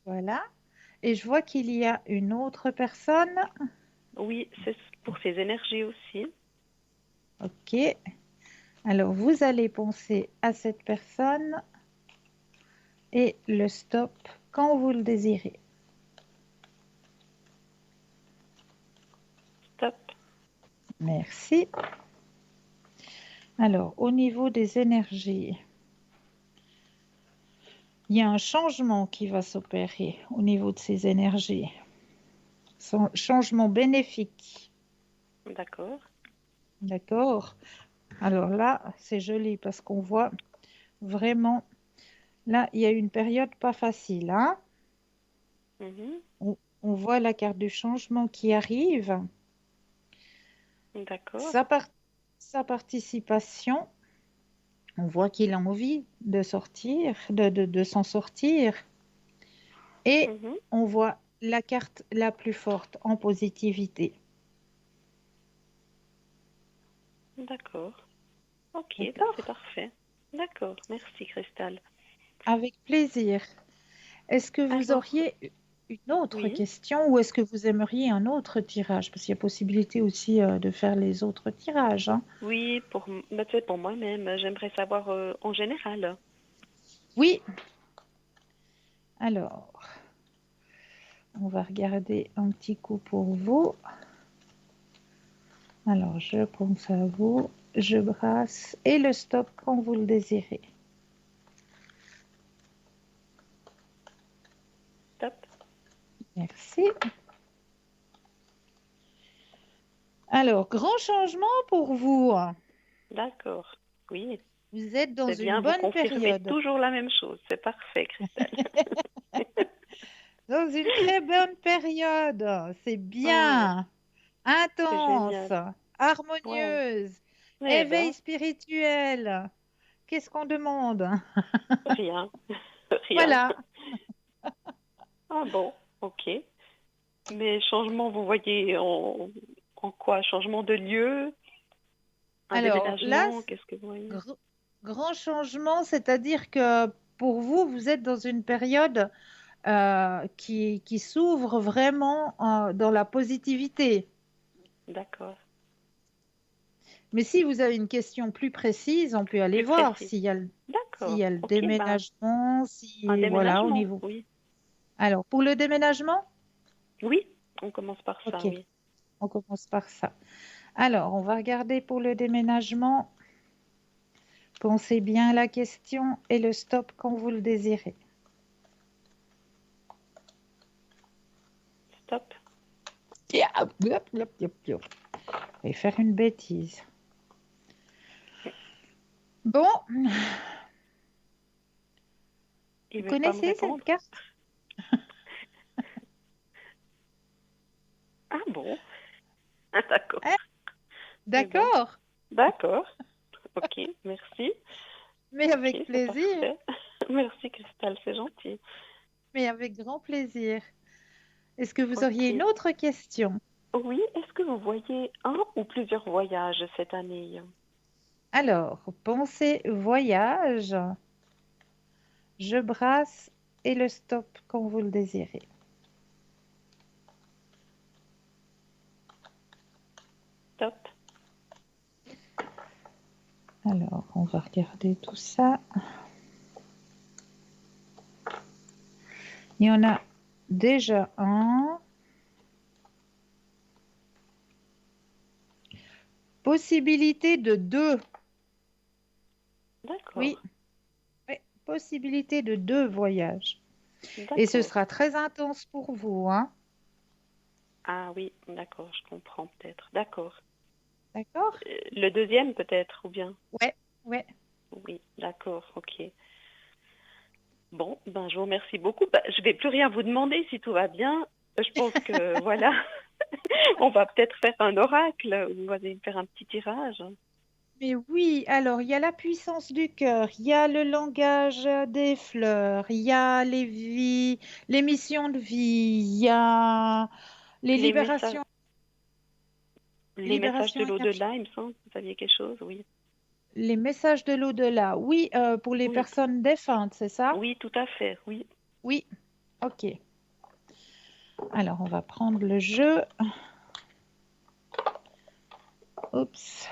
Voilà. Et je vois qu'il y a une autre personne. Oui, c'est pour ses énergies aussi. Ok. Alors, vous allez penser à cette personne et le stop quand vous le désirez. Stop. Merci. Alors, au niveau des énergies, il y a un changement qui va s'opérer au niveau de ces énergies. Changement bénéfique. D'accord. D'accord? Alors là, c'est joli parce qu'on voit vraiment, là, il y a une période pas facile, hein? Mhm. On voit la carte du changement qui arrive, D'accord. sa, par- sa participation, on voit qu'il a envie de sortir, de s'en sortir, et Mhm. on voit la carte la plus forte en positivité. D'accord. Ok, bah c'est D'accord? parfait. D'accord. Merci, Cristal. Avec plaisir. Est-ce que vous Alors, auriez une autre oui. question ou est-ce que vous aimeriez un autre tirage? Parce qu'il y a possibilité aussi de faire les autres tirages, hein. Oui, bah, c'est pour moi-même. J'aimerais savoir en général. Oui, alors, on va regarder un petit coup pour vous. Alors, je pense à vous, je brasse et le stop quand vous le désirez. Stop. Merci. Alors, grand changement pour vous. D'accord. Oui, Vous êtes dans c'est une bien. Vous bonne confirmez période. toujours la même chose. C'est parfait, Cristal. Dans une très bonne période. C'est Oh, bien. c'est Intense, génial. Wow. harmonieuse, Eh éveil ben, spirituel. Qu'est-ce qu'on demande? rien. Rien. Voilà. Ah bon, ok. Mais changement, vous voyez en quoi? Changement de lieu? Un Alors là, déménagement? Qu'est-ce que vous voyez? gr- grand changement, c'est-à-dire que pour vous, vous êtes dans une période qui s'ouvre vraiment dans la positivité. D'accord. Mais si vous avez une question plus précise, on peut aller Plus voir précis. s'il D'accord. y a le Ok, ben, déménagement, un si voilà, au déménagement, niveau. oui. Alors, pour le déménagement, Oui, on commence par ça, ok, oui. on commence par ça. Alors, on va regarder pour le déménagement. Pensez bien à la question et le stop quand vous le désirez. Stop. Hop, hop, hop, hop, hop. Et faire une bêtise. Bon, Il vous veut pas me connaissez cette répondre. carte? Ah bon? Ah, d'accord. Hein? Eh ben, D'accord, d'accord. Ok, merci. mais Ok, avec c'est plaisir, parfait. Merci, Cristal, c'est gentil. mais avec grand plaisir. Est-ce que vous auriez une Ok. autre question? Oui, est-ce que vous voyez un ou plusieurs voyages cette année? Alors, pensez voyage, je brasse et le stop quand vous le désirez. Top. Alors, on va regarder tout ça. Il y en a déjà un. Possibilité de deux. D'accord. Oui, oui, possibilité de deux voyages. Et ce D'accord. sera très intense pour vous, hein? Ah oui, d'accord, je comprends peut-être. D'accord. D'accord? Le deuxième peut-être, ou bien? Ouais, ouais. Oui, d'accord, ok. Bon, ben je vous remercie beaucoup. Ben, je vais plus rien vous demander si tout va bien. Je pense que voilà, on va peut-être faire un oracle. Vous allez faire un petit tirage. Mais oui, alors il y a la puissance du cœur, il y a le langage des fleurs, il y a les vies, les missions de vie, il y a Les Les messages, libérations, les messages libérations de énergétiques. l'au-delà, il me semble. Vous aviez quelque chose, oui. Les messages de l'au-delà. Oui, pour les Oui, personnes défuntes, c'est ça? oui, tout à fait, oui. Oui, ok. Alors, on va prendre le jeu. Oups.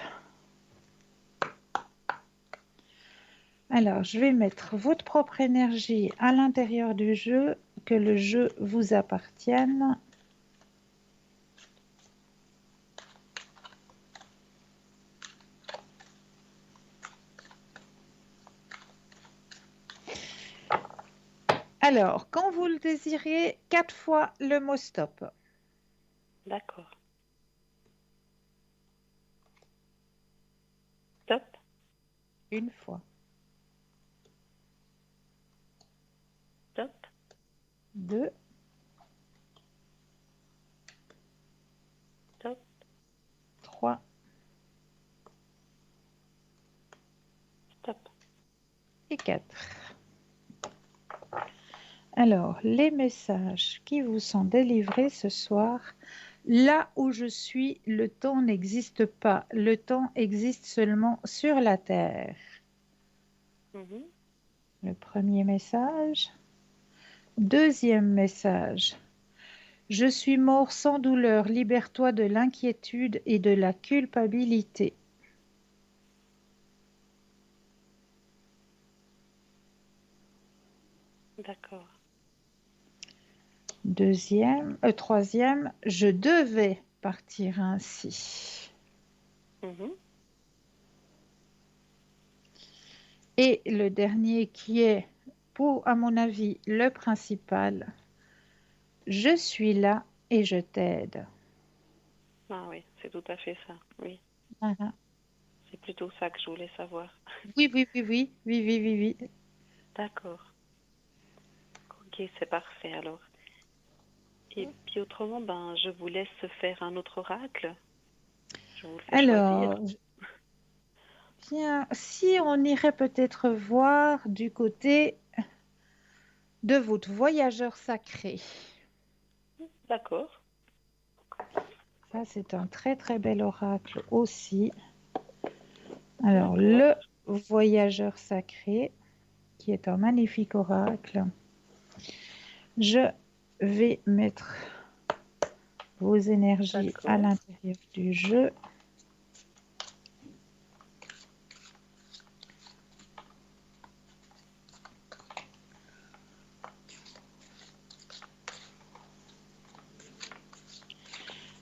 Alors, je vais mettre votre propre énergie à l'intérieur du jeu, que le jeu vous appartienne. Alors, quand vous le désirez, 4 fois le mot stop. D'accord. Stop, Une fois, stop, 2, stop. 3 Stop. et 4. Alors, les messages qui vous sont délivrés ce soir. Là où je suis, le temps n'existe pas. Le temps existe seulement sur la Terre. Mhm. Le premier message. Deuxième message. Je suis mort sans douleur. Libère-toi de l'inquiétude et de la culpabilité. D'accord. Troisième. Je devais partir ainsi. Mhm. Et le dernier qui est, pour, à mon avis, le principal. Je suis là et je t'aide. Ah oui, c'est tout à fait ça. Oui, Voilà. c'est plutôt ça que je voulais savoir. Oui, oui, oui, oui, oui, oui, oui, oui. D'accord. Ok, c'est parfait alors. Et puis autrement, ben, je vous laisse faire un autre oracle. Je vous le fais choisir. Alors, bien, si on irait peut-être voir du côté de votre voyageur sacré. D'accord. Ça, c'est un très, très bel oracle aussi. Alors, D'accord. le voyageur sacré, qui est un magnifique oracle. Je vais mettre vos énergies à D'accord. l'intérieur du jeu.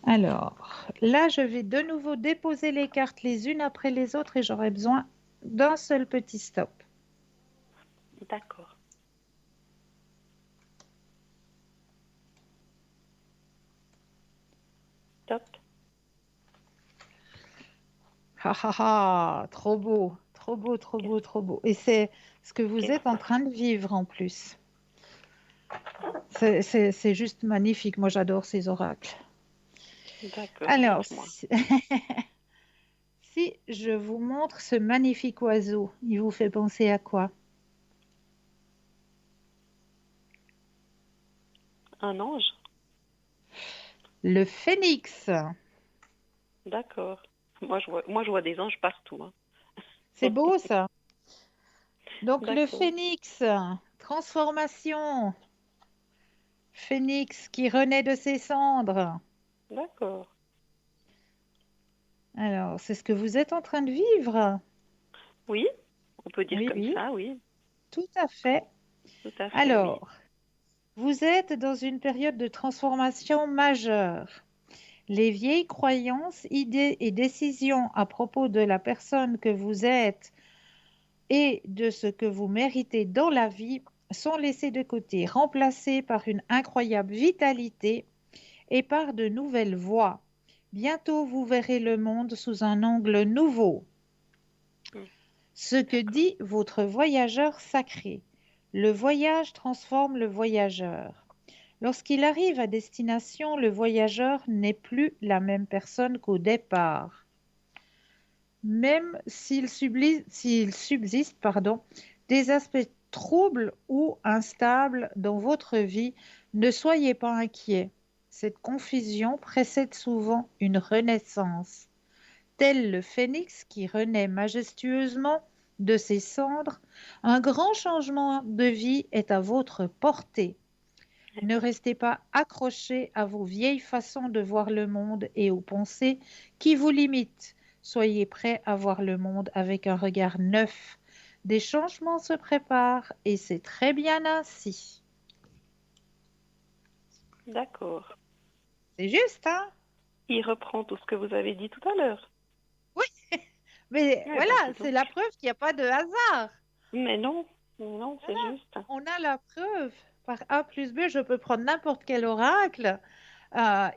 Alors, là, je vais de nouveau déposer les cartes les unes après les autres et j'aurai besoin d'un seul petit stop. D'accord. Top. Ha ha ha, trop beau, trop beau, trop beau, Qu'est-ce trop beau. Et c'est ce que vous êtes en qu'est-ce train de vivre en plus. C'est juste magnifique. Moi, j'adore ces oracles. D'accord, Alors, dites-moi. si je vous montre ce magnifique oiseau, il vous fait penser à quoi? Un ange? Le phénix. D'accord. Moi, je vois des anges partout, hein. C'est beau ça. Donc, le D'accord. phénix, transformation. Phénix qui renaît de ses cendres. D'accord. Alors, c'est ce que vous êtes en train de vivre. Oui, on peut dire Oui, comme oui, ça, oui. tout à fait. Tout à fait, oui. Alors, vous êtes dans une période de transformation majeure. Les vieilles croyances, idées et décisions à propos de la personne que vous êtes et de ce que vous méritez dans la vie sont laissées de côté, remplacées par une incroyable vitalité et par de nouvelles voies. Bientôt, vous verrez le monde sous un angle nouveau. Hmm. Ce que D'accord. dit votre voyageur sacré. Le voyage transforme le voyageur. Lorsqu'il arrive à destination, le voyageur n'est plus la même personne qu'au départ. Même s'il subsiste, des aspects troubles ou instables dans votre vie, ne soyez pas inquiets. Cette confusion précède souvent une renaissance. Tel le phénix qui renaît majestueusement de ses cendres, un grand changement de vie est à votre portée. Ne restez pas accrochés à vos vieilles façons de voir le monde et aux pensées qui vous limitent. Soyez prêts à voir le monde avec un regard neuf. Des changements se préparent et c'est très bien ainsi. D'accord. C'est juste, hein? Il reprend tout ce que vous avez dit tout à l'heure. Oui, mais Eh ben, voilà, dis c'est donc. la preuve qu'il n'y a pas de hasard. Mais non, non, c'est Voilà, juste. on a la preuve. Par A plus B, je peux prendre n'importe quel oracle.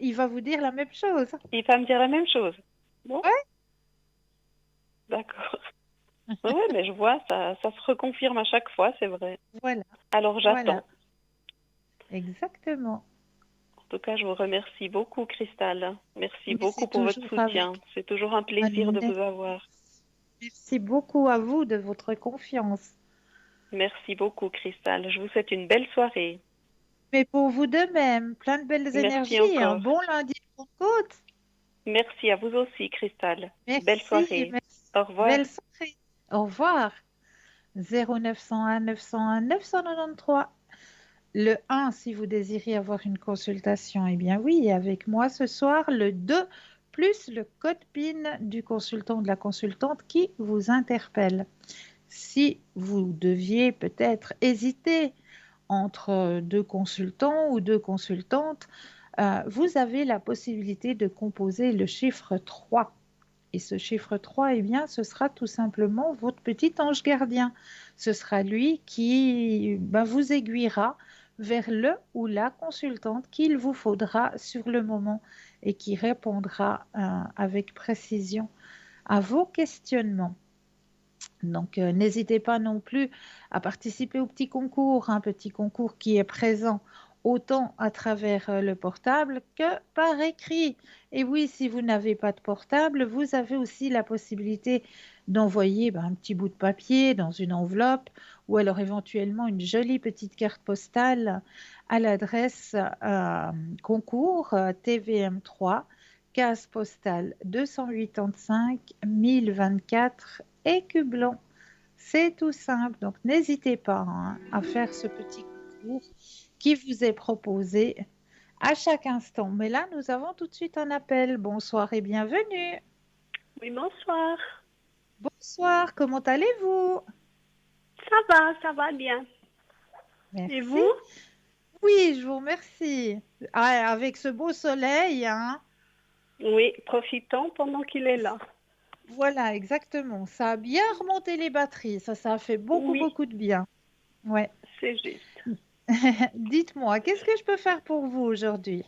Il va vous dire la même chose. Il va me dire la même chose. Bon, Ouais, d'accord. Oui, mais je vois, ça se reconfirme à chaque fois, c'est vrai. voilà, Alors voilà, j'attends. exactement. En tout cas, je vous remercie beaucoup, Cristal. Merci Mais beaucoup c'est pour votre toujours soutien. avec C'est toujours un un plaisir de vous ex- avoir. Merci beaucoup à vous de votre confiance. Merci beaucoup, Cristal. Je vous souhaite une belle soirée. Mais pour vous de même, plein de belles Merci énergies, un encore. bon lundi de Pentecôte. Merci à vous aussi, Cristal. Belle Merci, soirée. merci. Au revoir. Belle soirée. Au revoir. 0901 901 993. Le 1, si vous désirez avoir une consultation, eh bien oui, avec moi ce soir, le 2, plus le code PIN du consultant ou de la consultante qui vous interpelle. Si vous deviez peut-être hésiter entre deux consultants ou deux consultantes, vous avez la possibilité de composer le chiffre 3. Et ce chiffre 3, eh bien, ce sera tout simplement votre petit ange gardien. Ce sera lui qui vous aiguillera vers le ou la consultante qu'il vous faudra sur le moment et qui répondra avec précision à vos questionnements. Donc, n'hésitez pas non plus à participer au petit concours, un petit concours qui est présent autant à travers le portable que par écrit. Et oui, si vous n'avez pas de portable, vous avez aussi la possibilité d'envoyer un petit bout de papier dans une enveloppe ou alors éventuellement une jolie petite carte postale à l'adresse concours TVM3, case postale 285 1024 Écublon. C'est tout simple, donc n'hésitez pas à faire ce petit concours qui vous est proposé à chaque instant. Mais là, nous avons tout de suite un appel. Bonsoir et bienvenue. Oui, bonsoir. Bonsoir, comment allez-vous? Ça va bien. Et Merci. vous? Oui, je vous remercie. Ah, avec ce beau soleil, hein? Oui, profitons pendant qu'il est là. Voilà, exactement. Ça a bien remonté les batteries. Ça a fait beaucoup, Oui, beaucoup de bien. Ouais. c'est juste. Dites-moi, qu'est-ce que je peux faire pour vous aujourd'hui?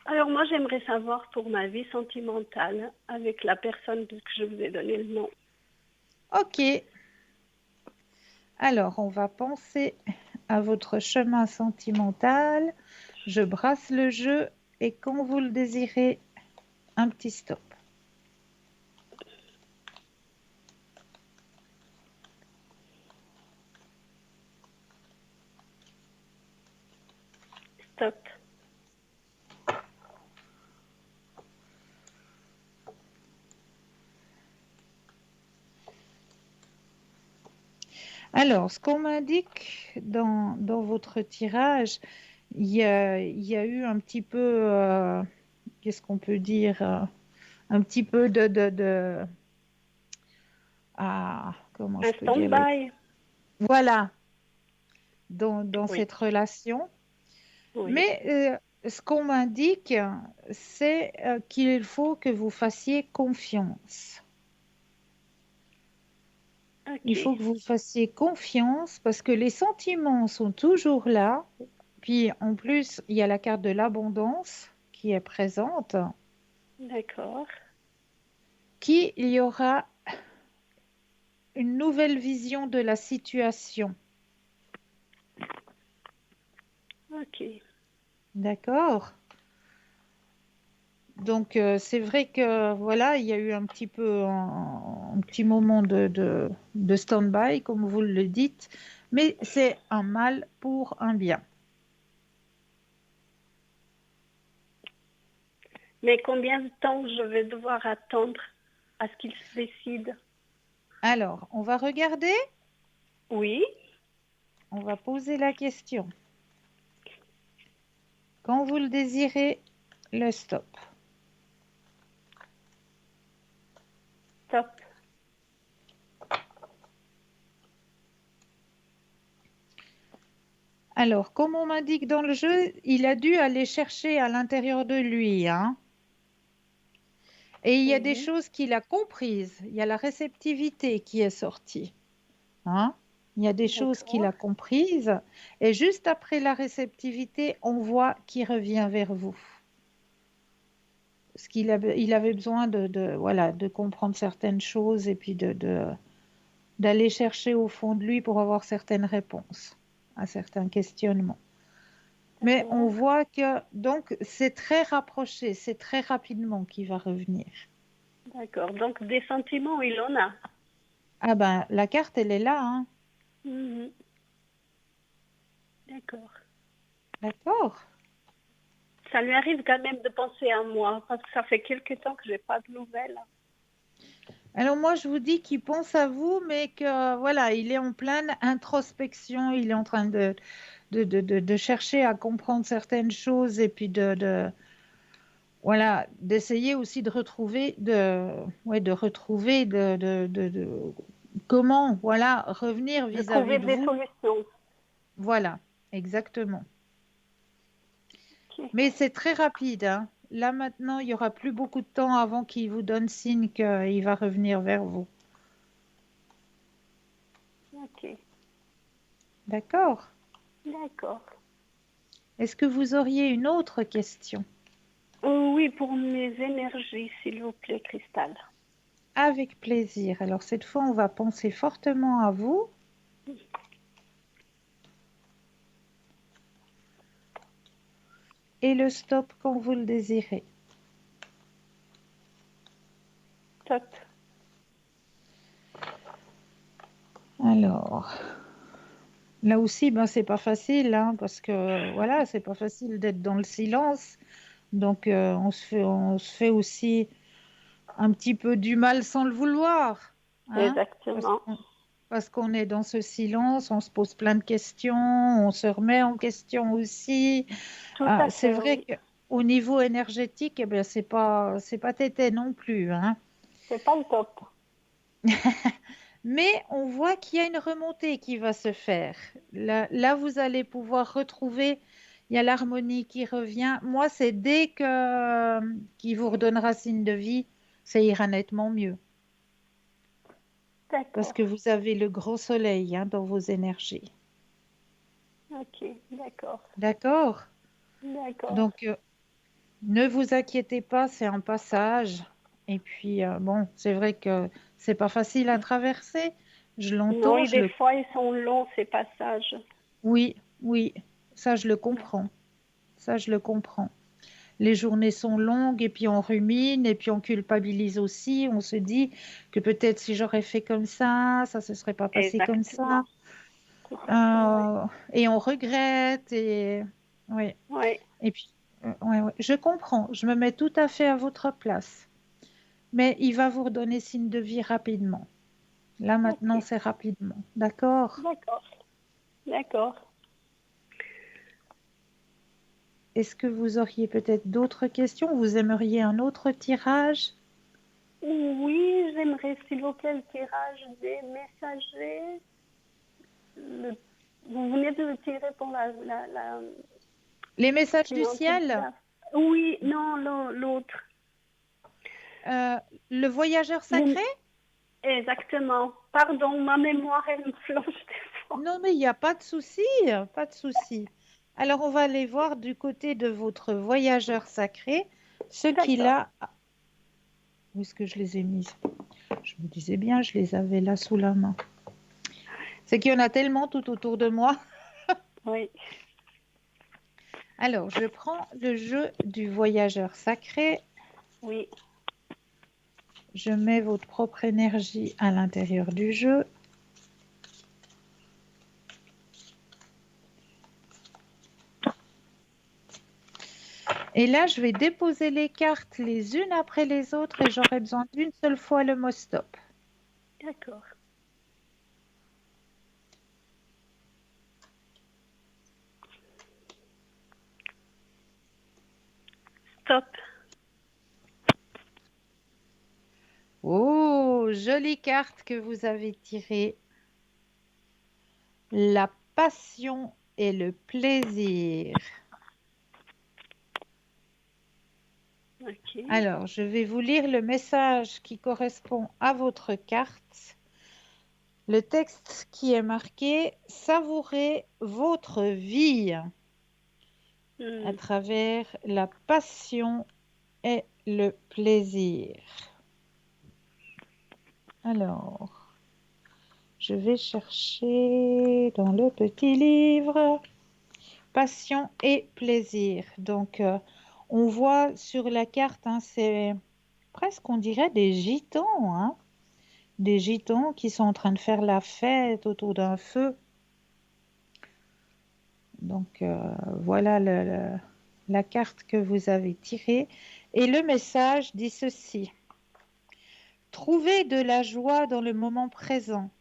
Alors moi, j'aimerais savoir pour ma vie sentimentale avec la personne que je vous ai donné le nom. Ok. Alors, on va penser à votre chemin sentimental. Je brasse le jeu et quand vous le désirez, un petit stop. Stop. Alors, ce qu'on m'indique dans votre tirage, il y a eu un petit peu, qu'est-ce qu'on peut dire, un petit peu comment Un je peux dire stand-by. voilà, dans Oui, cette relation. oui. Mais ce qu'on m'indique, c'est qu'il faut que vous fassiez confiance. Il Ok. faut que vous fassiez confiance parce que les sentiments sont toujours là. Puis en plus, il y a la carte de l'abondance qui est présente, D'accord. qu'il y aura une nouvelle vision de la situation. Ok. D'accord? Donc c'est vrai que voilà, il y a eu un petit peu un petit moment de stand-by, comme vous le dites, mais c'est un mal pour un bien. Mais combien de temps je vais devoir attendre à ce qu'il se décide? Alors, on va regarder, Oui, on va poser la question. Quand vous le désirez, le stop. top. Alors, comme on m'indique dans le jeu, il a dû aller chercher à l'intérieur de lui, hein. Et il y a des Mhm. choses qu'il a comprises. Il y a la réceptivité qui est sortie, hein. Il y a des choses qu'il D'accord, a comprises. Et juste après la réceptivité, on voit qu'il revient vers vous. Parce il avait besoin voilà, de comprendre certaines choses et puis d'aller chercher au fond de lui pour avoir certaines réponses à certains questionnements. Mais on d'accord, voit que donc c'est très rapproché, c'est très rapidement qu'il va revenir. d'accord. Donc des sentiments, il en a. Ah ben la carte elle est là, hein. Mhm. D'accord. D'accord. Ça lui arrive quand même de penser à moi, parce que ça fait quelque temps que j'ai pas de nouvelles. Alors moi je vous dis qu'il pense à vous, mais que voilà, il est en pleine introspection, il est en train de chercher à comprendre certaines choses et puis voilà, d'essayer aussi de retrouver, ouais, de retrouver comment, voilà, revenir De vis-à-vis trouver de des vous. solutions. Voilà, exactement. Ok, Mais c'est très rapide, hein. Là maintenant, il y aura plus beaucoup de temps avant qu'il vous donne signe qu'il va revenir vers vous. ok, D'accord? d'accord. Est-ce que vous auriez une autre question? Oui, pour mes énergies, s'il vous plaît, Cristal. Avec plaisir. Alors cette fois, on va penser fortement à vous. Et le stop quand vous le désirez. Top. Alors, là aussi, ben, c'est pas facile, hein, parce que voilà, c'est pas facile d'être dans le silence. Donc, on se fait aussi un petit peu du mal sans le vouloir, hein, parce Exactement. qu'on parce qu'on est dans ce silence, on se pose plein de questions, on se remet en question aussi. Tout Ah, à c'est fait, vrai oui. qu'au niveau énergétique, eh bien, c'est pas tété non plus, hein. C'est pas le top. Mais on voit qu'il y a une remontée qui va se faire. Là, vous allez pouvoir retrouver, il y a l'harmonie qui revient. Moi, c'est dès que qu'il vous redonnera signe de vie, ça ira nettement mieux. Parce D'accord. que vous avez le gros soleil, hein, dans vos énergies. Ok, d'accord. D'accord? D'accord. Donc, ne vous inquiétez pas, c'est un passage. Et puis, bon, c'est vrai que c'est pas facile à traverser. Je Non, l'entends, et je des le... fois, ils sont longs, ces passages. Oui, oui, ça, je le comprends. Ça, je le comprends. Les journées sont longues et puis on rumine et puis on culpabilise aussi. On se dit que peut-être si j'aurais fait comme ça se serait pas passé comme ça. Exactement. Tout à fait, oui. Et on regrette et oui. Oui. Et puis, ouais, ouais. Je comprends. Je me mets tout à fait à votre place. Mais il va vous redonner signe de vie rapidement. Là maintenant, Ok. c'est rapidement. D'accord? D'accord. D'accord. Est-ce que vous auriez peut-être d'autres questions? Vous aimeriez un autre tirage? Oui, j'aimerais, s'il vous plaît, le tirage des messagers. Le- Vous venez de le tirer pour la Les messages du cliente de ciel? la... Oui, non, l'autre. Euh, le voyageur Le- sacré? Exactement. Pardon, ma mémoire, elle me flanche des fois. Non, mais il n'y a pas de souci, pas de souci. Alors, on va aller voir du côté de votre voyageur sacré ce qu'il D'accord. a. Où est-ce que je les ai mises? Je me disais bien, je les avais là sous la main. C'est qu'il y en a tellement tout autour de moi. Oui. Alors, je prends le jeu du voyageur sacré. Oui. Je mets votre propre énergie à l'intérieur du jeu. Et là, je vais déposer les cartes les unes après les autres et j'aurai besoin d'une seule fois le mot stop. D'accord. Stop. Oh, jolie carte que vous avez tirée. La passion et le plaisir. Ok. Alors, je vais vous lire le message qui correspond à votre carte. Le texte qui est marqué « Savourez votre vie » à travers la passion et le plaisir. Alors, je vais chercher dans le petit livre passion et plaisir. Donc, on voit sur la carte, hein, c'est presque, on dirait, des gitans, hein, des gitans qui sont en train de faire la fête autour d'un feu. Donc, voilà la carte que vous avez tirée. Et le message dit ceci. Trouvez de la joie dans le moment présent,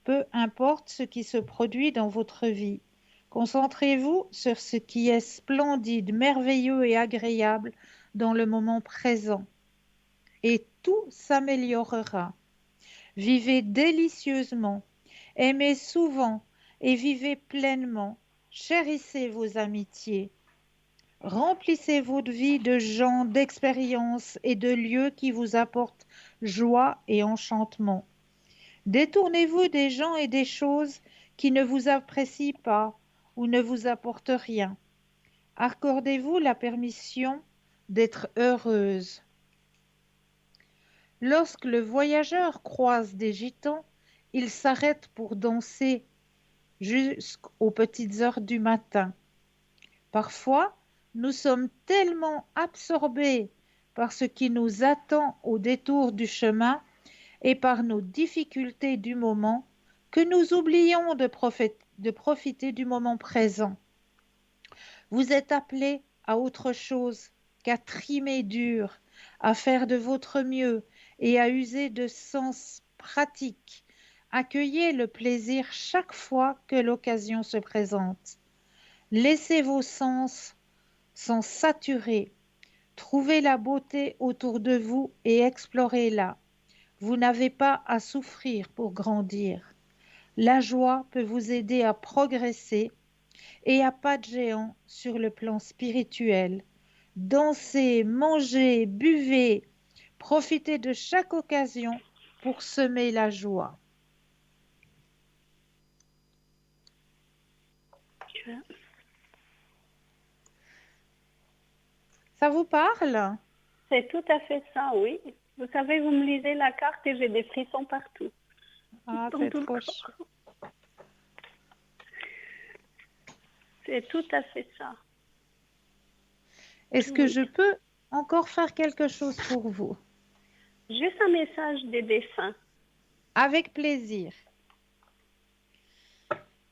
peu importe ce qui se produit dans votre vie. Concentrez-vous sur ce qui est splendide, merveilleux et agréable dans le moment présent. Et tout s'améliorera. Vivez délicieusement, aimez souvent et vivez pleinement. Chérissez vos amitiés. Remplissez votre vie de gens, d'expériences et de lieux qui vous apportent joie et enchantement. Détournez-vous des gens et des choses qui ne vous apprécient pas ou ne vous apportent rien. Accordez-vous la permission d'être heureuse. Lorsque le voyageur croise des gitans, il s'arrête pour danser jusqu'aux petites heures du matin. Parfois, nous sommes tellement absorbés par ce qui nous attend au détour du chemin et par nos difficultés du moment que nous oublions de profiter du moment présent. Vous êtes appelés à autre chose qu'à trimer dur, à faire de votre mieux et à user de sens pratiques. Accueillez le plaisir chaque fois que l'occasion se présente. Laissez vos sens s'en saturer. Trouvez la beauté autour de vous et explorez-la. Vous n'avez pas à souffrir pour grandir. La joie peut vous aider à progresser et à pas de géant sur le plan spirituel. Dansez, mangez, buvez, profitez de chaque occasion pour semer la joie. Ça vous parle? C'est tout à fait ça, oui. Vous savez, vous me lisez la carte et j'ai des frissons partout. Ah, Dans c'est tout le trop corps. chou. C'est tout à fait ça. Est-ce que Oui. je peux encore faire quelque chose pour vous? Juste un message des dessins. Avec plaisir.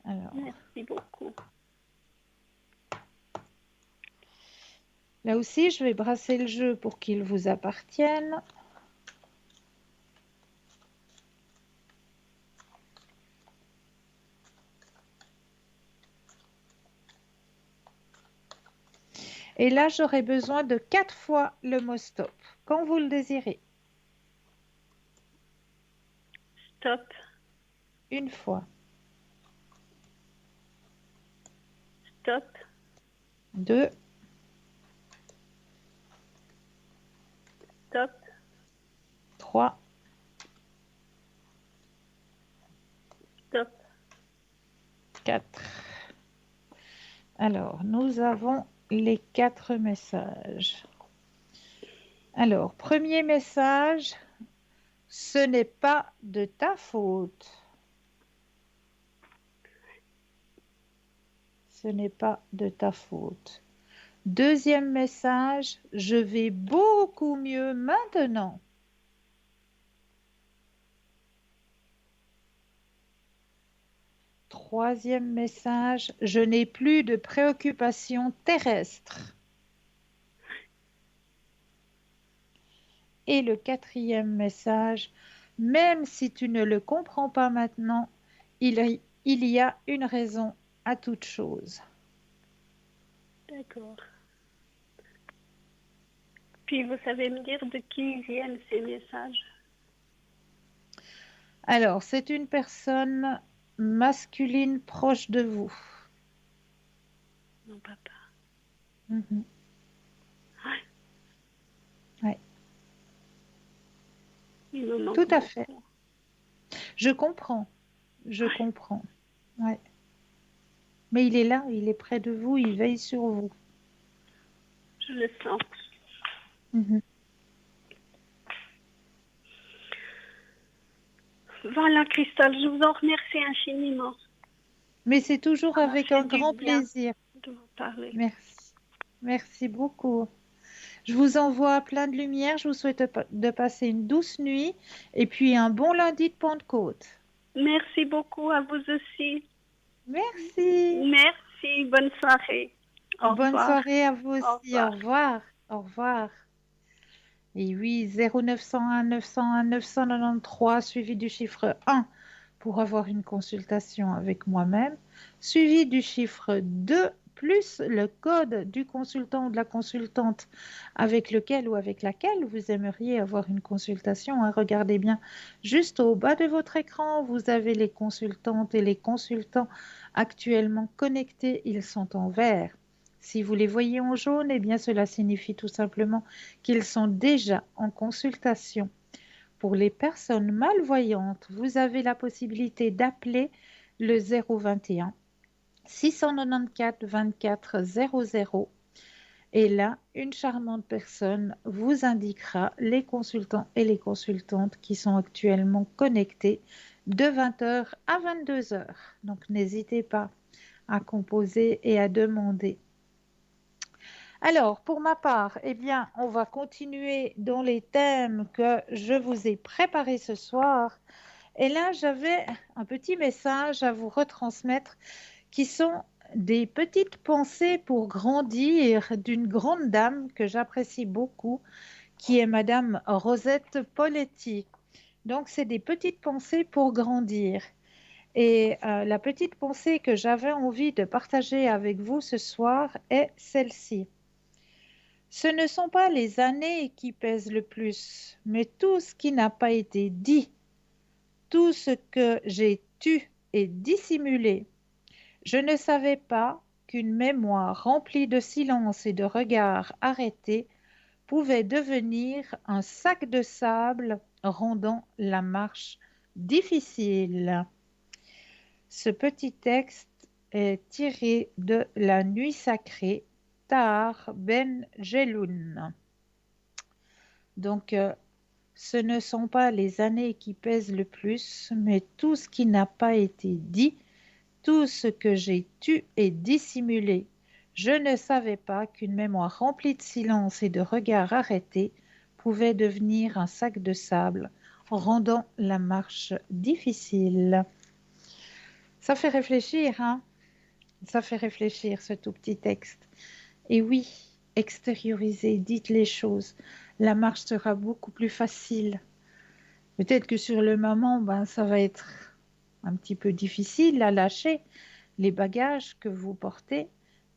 Alors, Merci beaucoup. là aussi, je vais brasser le jeu pour qu'il vous appartienne. Et là, j'aurai besoin de 4 fois le mot stop, quand vous le désirez. Stop. Une fois, Stop. 2, Stop. 3, Stop. 4. Alors, nous avons les 4 messages. Alors, premier message, ce n'est pas de ta faute. Ce n'est pas de ta faute. Deuxième message, je vais beaucoup mieux maintenant. Troisième message, je n'ai plus de préoccupations terrestres. Et le quatrième message, même si tu ne le comprends pas maintenant, il y a une raison à toute chose. D'accord. Puis vous savez me dire de qui viennent ces messages? Alors, c'est une personne masculine proche de vous. Mon papa. Mhm. Ouais, Il me manque tout à fait. beaucoup. Je comprends. Ouais. Mais il est là, il est près de vous, il veille sur vous. Je le sens. Mhm. Voilà, Christelle, je vous en remercie infiniment. Mais c'est toujours Ça m'a avec fait un du grand bien plaisir. de vous parler. Merci. Merci beaucoup. Je vous envoie plein de lumière. Je vous souhaite de passer une douce nuit et puis un bon lundi de Pentecôte. Merci beaucoup à vous aussi. Merci. Merci, bonne soirée. Au Bonne revoir. soirée à vous Au aussi. Au revoir. revoir. Au revoir. Et oui, 0901 901 993 suivi du chiffre 1 pour avoir une consultation avec moi-même, suivi du chiffre 2 plus le code du consultant ou de la consultante avec lequel ou avec laquelle vous aimeriez avoir une consultation. Regardez bien, juste au bas de votre écran, vous avez les consultantes et les consultants actuellement connectés. Ils sont en vert. Si vous les voyez en jaune, eh bien cela signifie tout simplement qu'ils sont déjà en consultation. Pour les personnes malvoyantes, vous avez la possibilité d'appeler le 021 694 24 00 et là, une charmante personne vous indiquera les consultants et les consultantes qui sont actuellement connectés de 20h à 22h. Donc n'hésitez pas à composer et à demander. Alors, pour ma part, eh bien, on va continuer dans les thèmes que je vous ai préparés ce soir. Et là, j'avais un petit message à vous retransmettre qui sont des petites pensées pour grandir d'une grande dame que j'apprécie beaucoup, qui est Madame Rosette Poletti. Donc, c'est des petites pensées pour grandir. Et la petite pensée que j'avais envie de partager avec vous ce soir est celle-ci. Ce ne sont pas les années qui pèsent le plus, mais tout ce qui n'a pas été dit, tout ce que j'ai tu et dissimulé. Je ne savais pas qu'une mémoire remplie de silence et de regards arrêtés pouvait devenir un sac de sable rendant la marche difficile. Ce petit texte est tiré de La Nuit sacrée, Tahar Ben Jelloun. Donc, ce ne sont pas les années qui pèsent le plus, mais tout ce qui n'a pas été dit, tout ce que j'ai tu et dissimulé. Je ne savais pas qu'une mémoire remplie de silence et de regards arrêtés pouvait devenir un sac de sable, rendant la marche difficile. Ça fait réfléchir, hein? Ça fait réfléchir, ce tout petit texte. Et oui, extériorisez, dites les choses. La marche sera beaucoup plus facile. Peut-être que sur le moment, ça va être un petit peu difficile à lâcher les bagages que vous portez,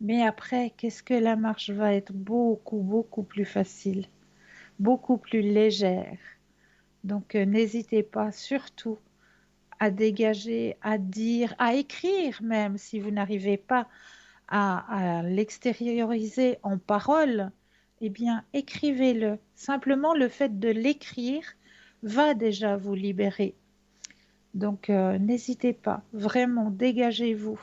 mais après, qu'est-ce que la marche va être beaucoup, beaucoup plus facile, beaucoup plus légère. Donc, n'hésitez pas surtout à dégager, à dire, à écrire même si vous n'arrivez pas à l'extérioriser en parole, eh bien, écrivez-le. Simplement, le fait de l'écrire va déjà vous libérer. Donc, n'hésitez pas, vraiment, dégagez-vous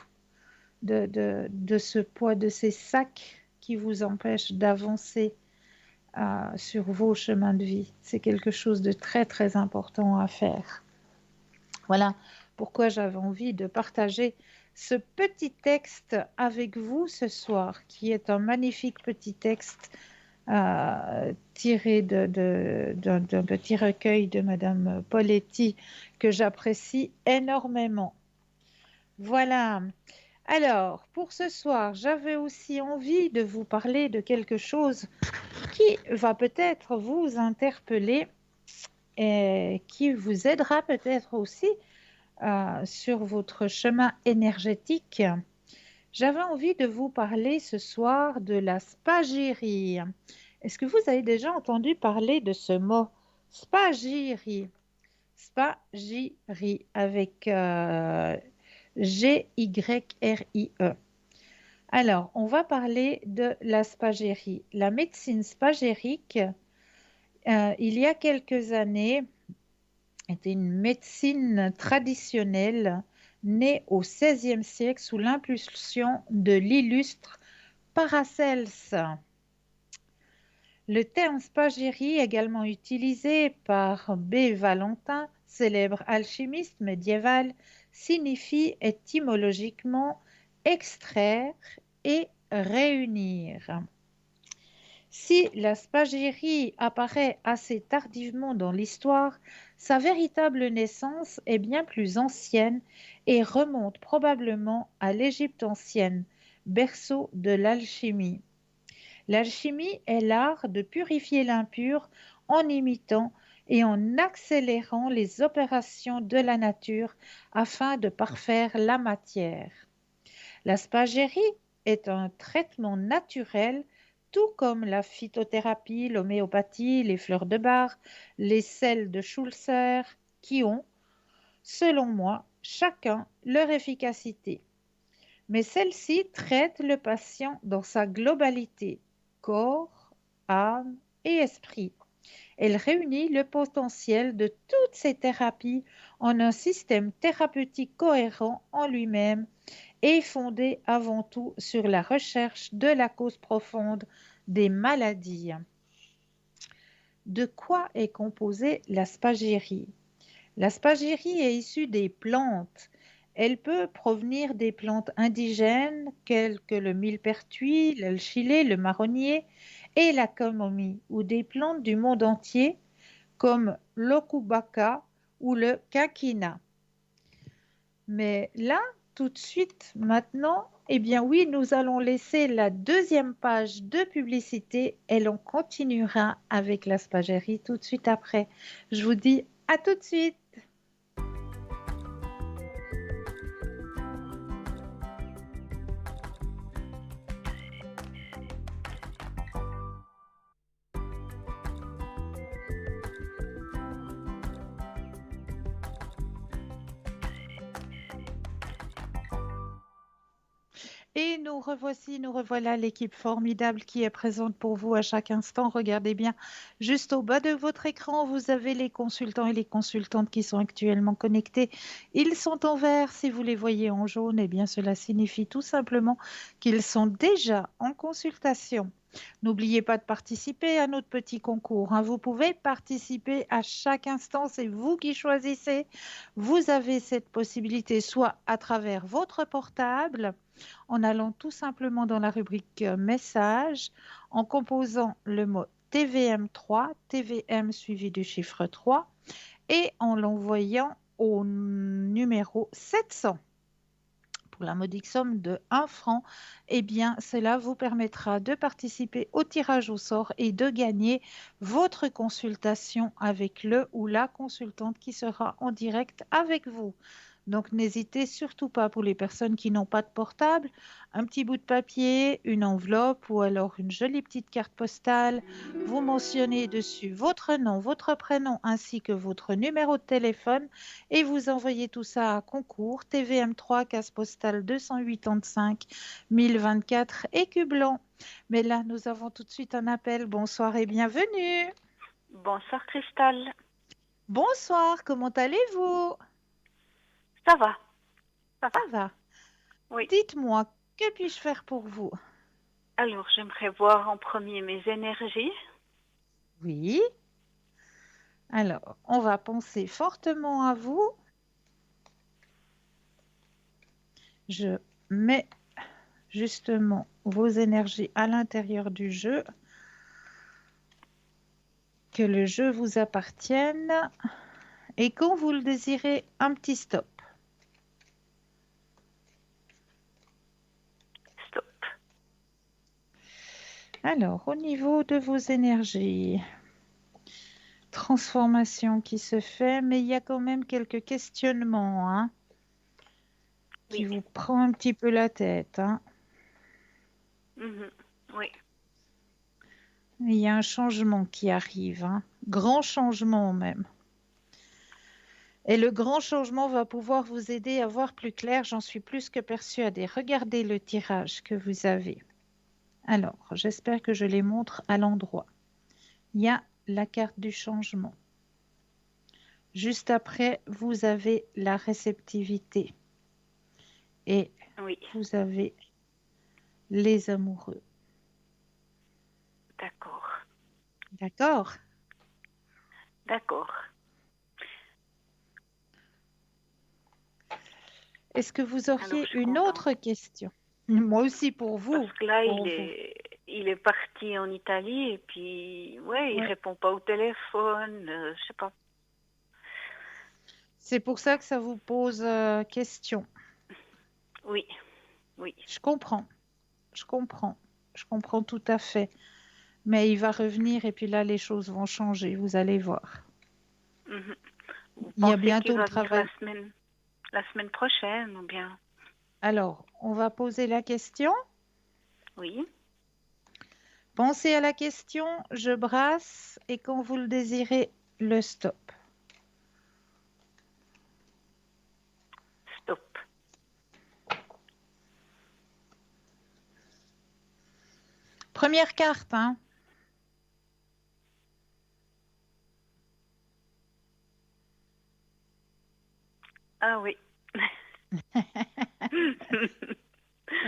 de ce poids, de ces sacs qui vous empêchent d'avancer sur vos chemins de vie. C'est quelque chose de très, très important à faire. Voilà pourquoi j'avais envie de partager ce petit texte avec vous ce soir, qui est un magnifique petit texte tiré d'un petit recueil de Madame Poletti que j'apprécie énormément. Voilà. Alors, pour ce soir, j'avais aussi envie de vous parler de quelque chose qui va peut-être vous interpeller et qui vous aidera peut-être aussi sur votre chemin énergétique. J'avais envie de vous parler ce soir de la spagyrie. Est-ce que vous avez déjà entendu parler de ce mot? Spagyrie. Spagyrie avec Gyrie. Alors, on va parler de la spagyrie. La médecine spagyrique, il y a quelques années, était une médecine traditionnelle née au XVIe siècle sous l'impulsion de l'illustre Paracelse. Le terme spagyrie, également utilisé par B. Valentin, célèbre alchimiste médiéval, signifie étymologiquement extraire et réunir. Si la spagyrie apparaît assez tardivement dans l'histoire, sa véritable naissance est bien plus ancienne et remonte probablement à l'Égypte ancienne, berceau de l'alchimie. L'alchimie est l'art de purifier l'impur en imitant et en accélérant les opérations de la nature afin de parfaire la matière. La spagyrie est un traitement naturel, tout comme la phytothérapie, l'homéopathie, les fleurs de bar, les sels de Schulzer, qui ont, selon moi, chacun leur efficacité. Mais celle-ci traite le patient dans sa globalité, corps, âme et esprit. Elle réunit le potentiel de toutes ces thérapies en un système thérapeutique cohérent en lui-même et fondé avant tout sur la recherche de la cause profonde des maladies. De quoi est composée la spagyrie? La spagyrie est issue des plantes. Elle peut provenir des plantes indigènes telles que le millepertuis, l'alchilée, le marronnier et la camomille, ou des plantes du monde entier comme l'okubaka ou le quinquina. Mais là, tout de suite, maintenant, eh bien oui, nous allons laisser la deuxième page de publicité et l'on continuera avec la spagyrie tout de suite après. Je vous dis à tout de suite. Et nous revoici, nous revoilà l'équipe formidable qui est présente pour vous à chaque instant. Regardez bien, juste au bas de votre écran, vous avez les consultants et les consultantes qui sont actuellement connectés. Ils sont en vert. Si vous les voyez en jaune, eh bien cela signifie tout simplement qu'ils sont déjà en consultation. N'oubliez pas de participer à notre petit concours, hein. Vous pouvez participer à chaque instant, c'est vous qui choisissez. Vous avez cette possibilité soit à travers votre portable, en allant tout simplement dans la rubrique message, en composant le mot TVM3, TVM suivi du chiffre 3, et en l'envoyant au numéro 700. Pour la modique somme de 1 franc, eh bien, cela vous permettra de participer au tirage au sort et de gagner votre consultation avec le ou la consultante qui sera en direct avec vous. Donc, n'hésitez surtout pas, pour les personnes qui n'ont pas de portable, un petit bout de papier, une enveloppe ou alors une jolie petite carte postale. Vous mentionnez dessus votre nom, votre prénom ainsi que votre numéro de téléphone et vous envoyez tout ça à concours TVM3, case postale 285 1024 Écu-Blanc. Mais là, nous avons tout de suite un appel. Bonsoir et bienvenue. Bonsoir Cristal. Bonsoir, comment allez-vous? Ça va. Ça va. Oui. Dites-moi, que puis-je faire pour vous? Alors, j'aimerais voir en premier mes énergies. Oui. Alors, on va penser fortement à vous. Je mets justement vos énergies à l'intérieur du jeu. Que le jeu vous appartienne. Et quand vous le désirez, un petit stop. Stop. Alors, au niveau de vos énergies, transformation qui se fait, mais il y a quand même quelques questionnements, hein, qui Oui. vous prend un petit peu la tête, hein. Mhm. Oui. Il y a un changement qui arrive, hein, grand changement même. Et le grand changement va pouvoir vous aider à voir plus clair, j'en suis plus que persuadée. Regardez le tirage que vous avez. Alors, j'espère que je les montre à l'endroit. Il y a la carte du changement. Juste après, vous avez la réceptivité. Et Oui. vous avez les amoureux. D'accord. D'accord? D'accord. Est-ce que vous Alors, je auriez suis une contente. autre question? Moi aussi pour vous. Parce que là, Pour vous. il est parti en Italie et puis, ouais, il Ouais. répond pas au téléphone, je sais pas. C'est pour ça que ça vous pose question. Oui, oui. Je comprends. Je comprends. Je comprends tout à fait. Mais il va revenir et puis là, les choses vont changer. Vous allez voir. Mhm. Vous Il y a pensez qu'il bientôt le va venir travail. la semaine prochaine ou bien? Alors, on va poser la question. Oui, Pensez à la question, je brasse et quand vous le désirez, le stop. stop. Première carte, hein. Ah oui.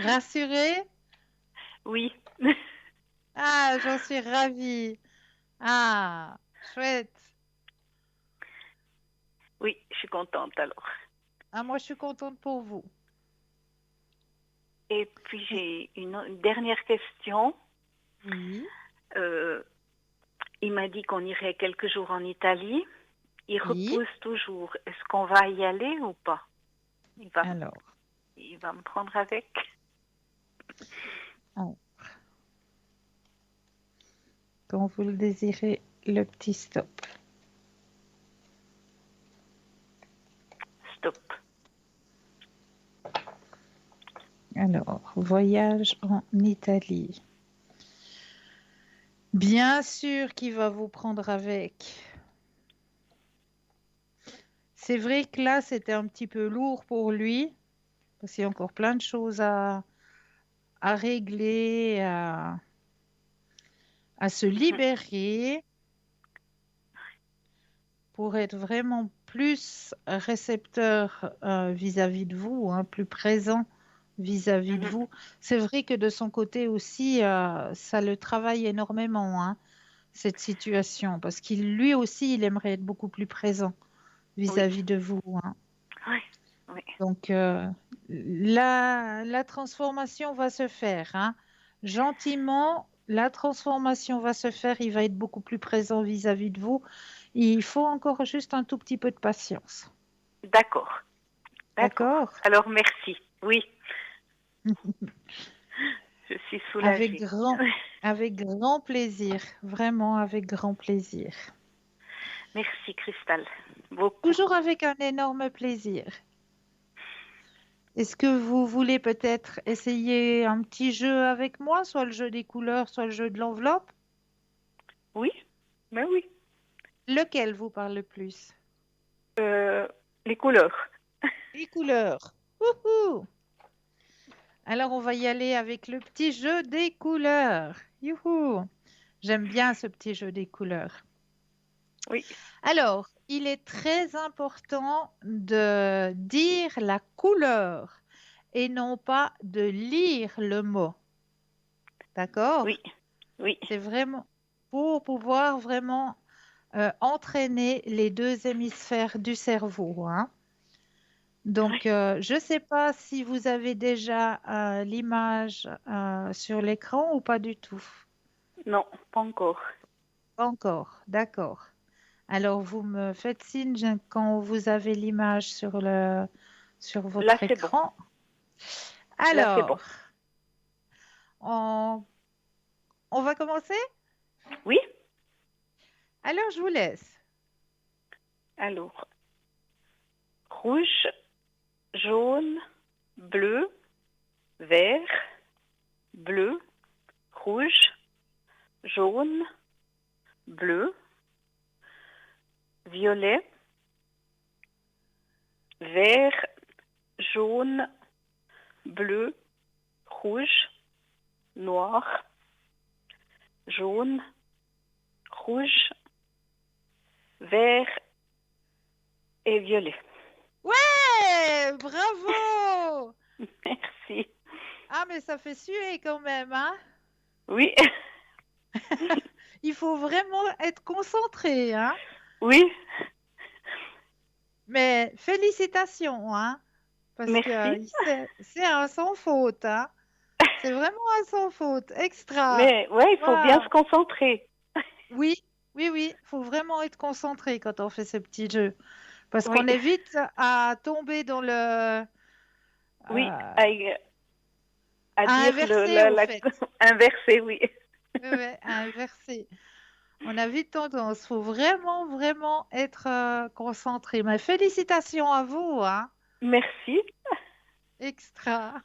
Rassuré? Oui. Ah, j'en suis ravie. Ah, chouette. Oui, je suis contente alors. Ah, moi, je suis contente pour vous. Et puis j'ai une dernière question. Oui, Euh, il m'a dit qu'on irait quelques jours en Italie. Il oui. repose toujours. Est-ce qu'on va y aller ou pas? Il va, Alors, il va me prendre avec. oh, quand vous le désirez, le petit stop. Stop. Alors, voyage en Italie. Bien sûr qu'il va vous prendre avec. C'est vrai que là, c'était un petit peu lourd pour lui, parce qu'il y a encore plein de choses à régler, à se Mhm. libérer pour être vraiment plus récepteur vis-à-vis de vous, hein, plus présent vis-à-vis de Mhm. vous. C'est vrai que de son côté aussi, ça le travaille énormément, hein, cette situation, parce qu'il lui aussi, il aimerait être beaucoup plus présent Oui. vis-à-vis de vous, hein. Oui. Oui. Donc, la transformation va se faire, hein. Gentiment, la transformation va se faire. Il va être beaucoup plus présent vis-à-vis de vous. Il faut encore juste un tout petit peu de patience. D'accord. D'accord. D'accord? Alors merci. Oui, je suis Avec soulagée. grand, avec grand plaisir. Vraiment avec grand plaisir. Merci Cristal. Beaucoup. Toujours avec un énorme plaisir. Est-ce que vous voulez peut-être essayer un petit jeu avec moi, soit le jeu des couleurs, soit le jeu de l'enveloppe? Oui, ben oui. Lequel vous parle le plus? Euh, les couleurs. Les couleurs. Wouhou! Alors, on va y aller avec le petit jeu des couleurs. Youhou! J'aime bien ce petit jeu des couleurs. Oui. Alors, il est très important de dire la couleur et non pas de lire le mot. D'accord? Oui. Oui. C'est vraiment pour pouvoir vraiment entraîner les deux hémisphères du cerveau, hein. Oui. Donc, je ne sais pas si vous avez déjà l'image sur l'écran ou pas du tout. Non, pas encore. Pas encore, d'accord. Alors, vous me faites signe quand vous avez l'image sur Là votre c'est bon. écran. Là c'est bon. Alors, on on va commencer? Oui. Alors, je vous laisse. Alors, rouge, jaune, bleu, vert, bleu, rouge, jaune, bleu, violet, vert, jaune, bleu, rouge, noir, jaune, rouge, vert et violet. Ouais, bravo! Merci. Ah, mais ça fait suer quand même, hein? Oui, Il faut vraiment être concentré, hein? oui, Mais félicitations, hein? Parce que merci. c'est un sans faute, hein? C'est vraiment un sans faute. Extra. Mais ouais, il faut bien Waouh. se concentrer. Oui, oui, oui. Il faut vraiment être concentré quand on fait ce petit jeu. Parce Oui, qu'on évite à tomber dans le... oui, à à dire inverser, au fait. inversé, oui. Ouais, ouais, à inverser. On a vite tendance. Il faut vraiment, vraiment être concentré. Mais félicitations à vous, hein? Merci. Extra.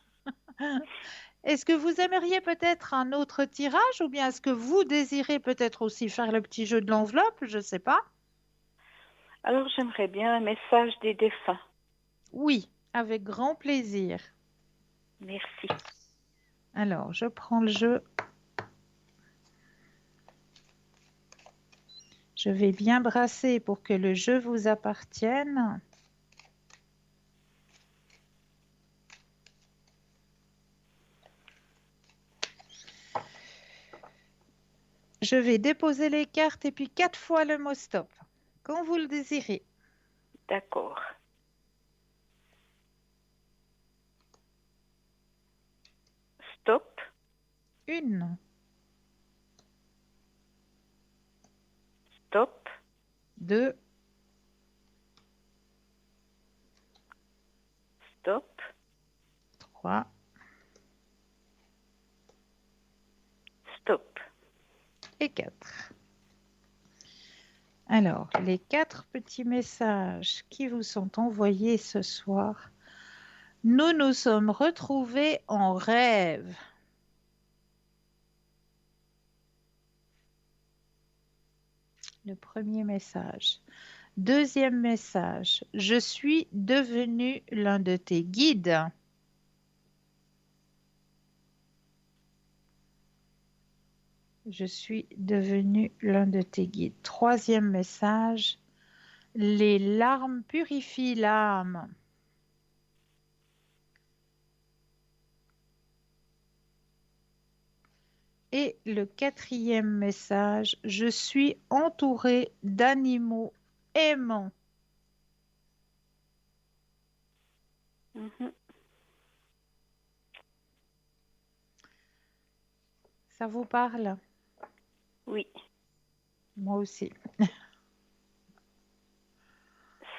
Est-ce que vous aimeriez peut-être un autre tirage ou bien est-ce que vous désirez peut-être aussi faire le petit jeu de l'enveloppe? Je ne sais pas. Alors, j'aimerais bien un message des défunts. Oui, avec grand plaisir. Merci. Alors, je prends le jeu. Je vais bien brasser pour que le jeu vous appartienne. Je vais déposer les cartes et puis 4 fois le mot stop, quand vous le désirez. D'accord. Stop, 1, stop, 2, stop, 3 stop. et 4. Alors, les 4 petits messages qui vous sont envoyés ce soir. Nous nous sommes retrouvés en rêve. Le premier message. Deuxième message. Je suis devenu l'un de tes guides. Je suis devenu l'un de tes guides. Troisième message. Les larmes purifient l'âme. Et le quatrième message. Je suis entouré d'animaux aimants. Mhm. Ça vous parle? Oui, Moi aussi.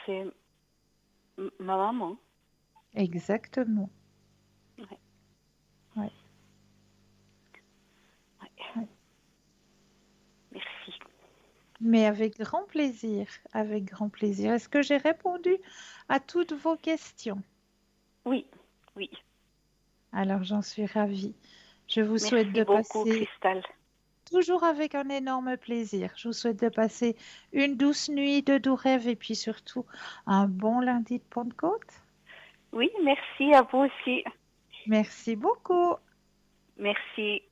c'est ma maman. Exactement. Ouais. Ouais. Ouais. Ouais. Merci. Mais avec grand plaisir, avec grand plaisir. Est-ce que j'ai répondu à toutes vos questions? Oui, oui. Alors, j'en suis ravie. Je vous souhaite Merci de beaucoup, passer Cristal. toujours avec un énorme plaisir. Je vous souhaite de passer une douce nuit de doux rêves et puis surtout un bon lundi de Pentecôte. Oui, merci à vous aussi. Merci beaucoup. Merci.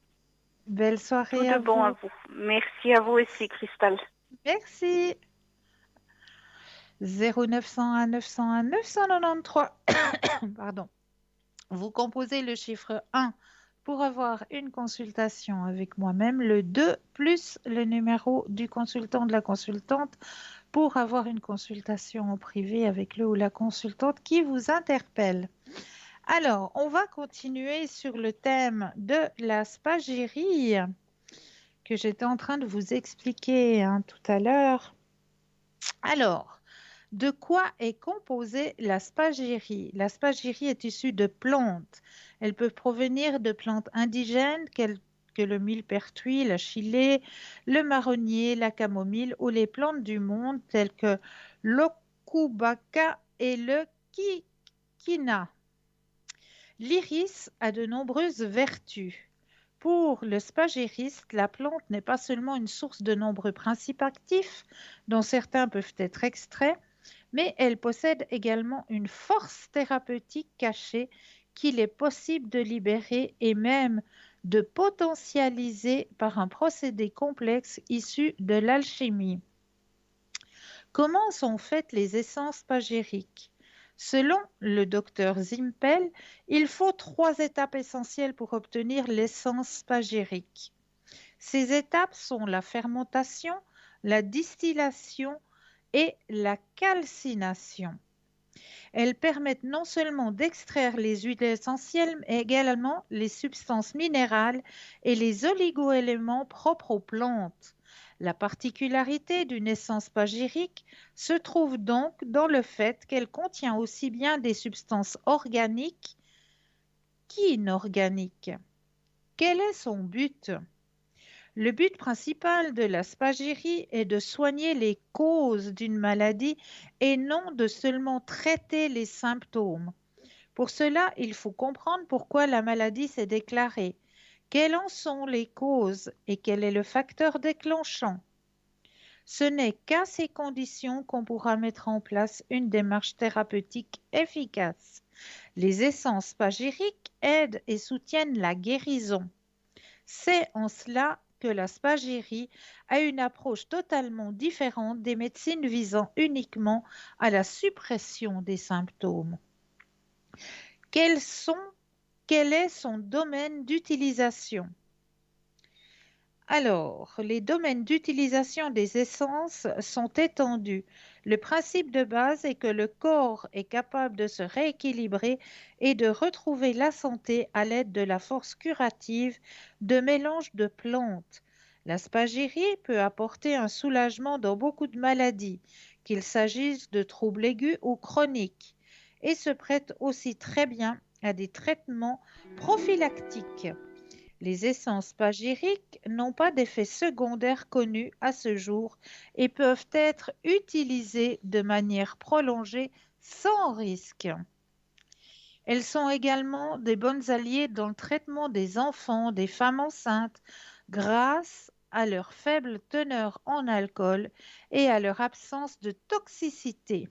Belle Tout soirée de à bon à vous. vous. Merci à vous aussi, Cristal. Merci. 0901 901 993. Pardon. Vous composez le chiffre 1 pour avoir une consultation avec moi-même, le 2 plus le numéro du consultant, de la consultante, pour avoir une consultation en privé avec le ou la consultante qui vous interpelle. Alors, on va continuer sur le thème de la spagyrie que j'étais en train de vous expliquer tout à l'heure. Alors, de quoi est composée la spagyrie? La spagyrie est issue de plantes. Elle peut provenir de plantes indigènes que le millepertuis, la chilée, le marronnier, la camomille ou les plantes du monde telles que l'okubaka et le kikina. L'iris a de nombreuses vertus. Pour le spagériste, la plante n'est pas seulement une source de nombreux principes actifs, dont certains peuvent être extraits, mais elle possède également une force thérapeutique cachée qu'il est possible de libérer et même de potentialiser par un procédé complexe issu de l'alchimie. Comment sont faites les essences spagériques? Selon le docteur Zimpel, il faut 3 étapes essentielles pour obtenir l'essence spagérique. Ces étapes sont la fermentation, la distillation et la calcination. Elles permettent non seulement d'extraire les huiles essentielles, mais également les substances minérales et les oligoéléments propres aux plantes. La particularité d'une essence spagérique se trouve donc dans le fait qu'elle contient aussi bien des substances organiques qu'inorganiques. Quel est son but? Le but principal de la spagérie est de soigner les causes d'une maladie et non de seulement traiter les symptômes. Pour cela, il faut comprendre pourquoi la maladie s'est déclarée, quelles en sont les causes et quel est le facteur déclenchant. Ce n'est qu'à ces conditions qu'on pourra mettre en place une démarche thérapeutique efficace. Les essences spagériques aident et soutiennent la guérison. C'est en cela que la spagérie a une approche totalement différente des médecines visant uniquement à la suppression des symptômes. Quel est son domaine d'utilisation? Alors, les domaines d'utilisation des essences sont étendus. Le principe de base est que le corps est capable de se rééquilibrer et de retrouver la santé à l'aide de la force curative de mélanges de plantes. La spagérie peut apporter un soulagement dans beaucoup de maladies, qu'il s'agisse de troubles aigus ou chroniques, et se prête aussi très bien à des traitements prophylactiques. Les essences spagériques n'ont pas d'effet secondaire connu à ce jour et peuvent être utilisées de manière prolongée sans risque. Elles sont également des bonnes alliées dans le traitement des enfants, des femmes enceintes, grâce à leur faible teneur en alcool et à leur absence de toxicité.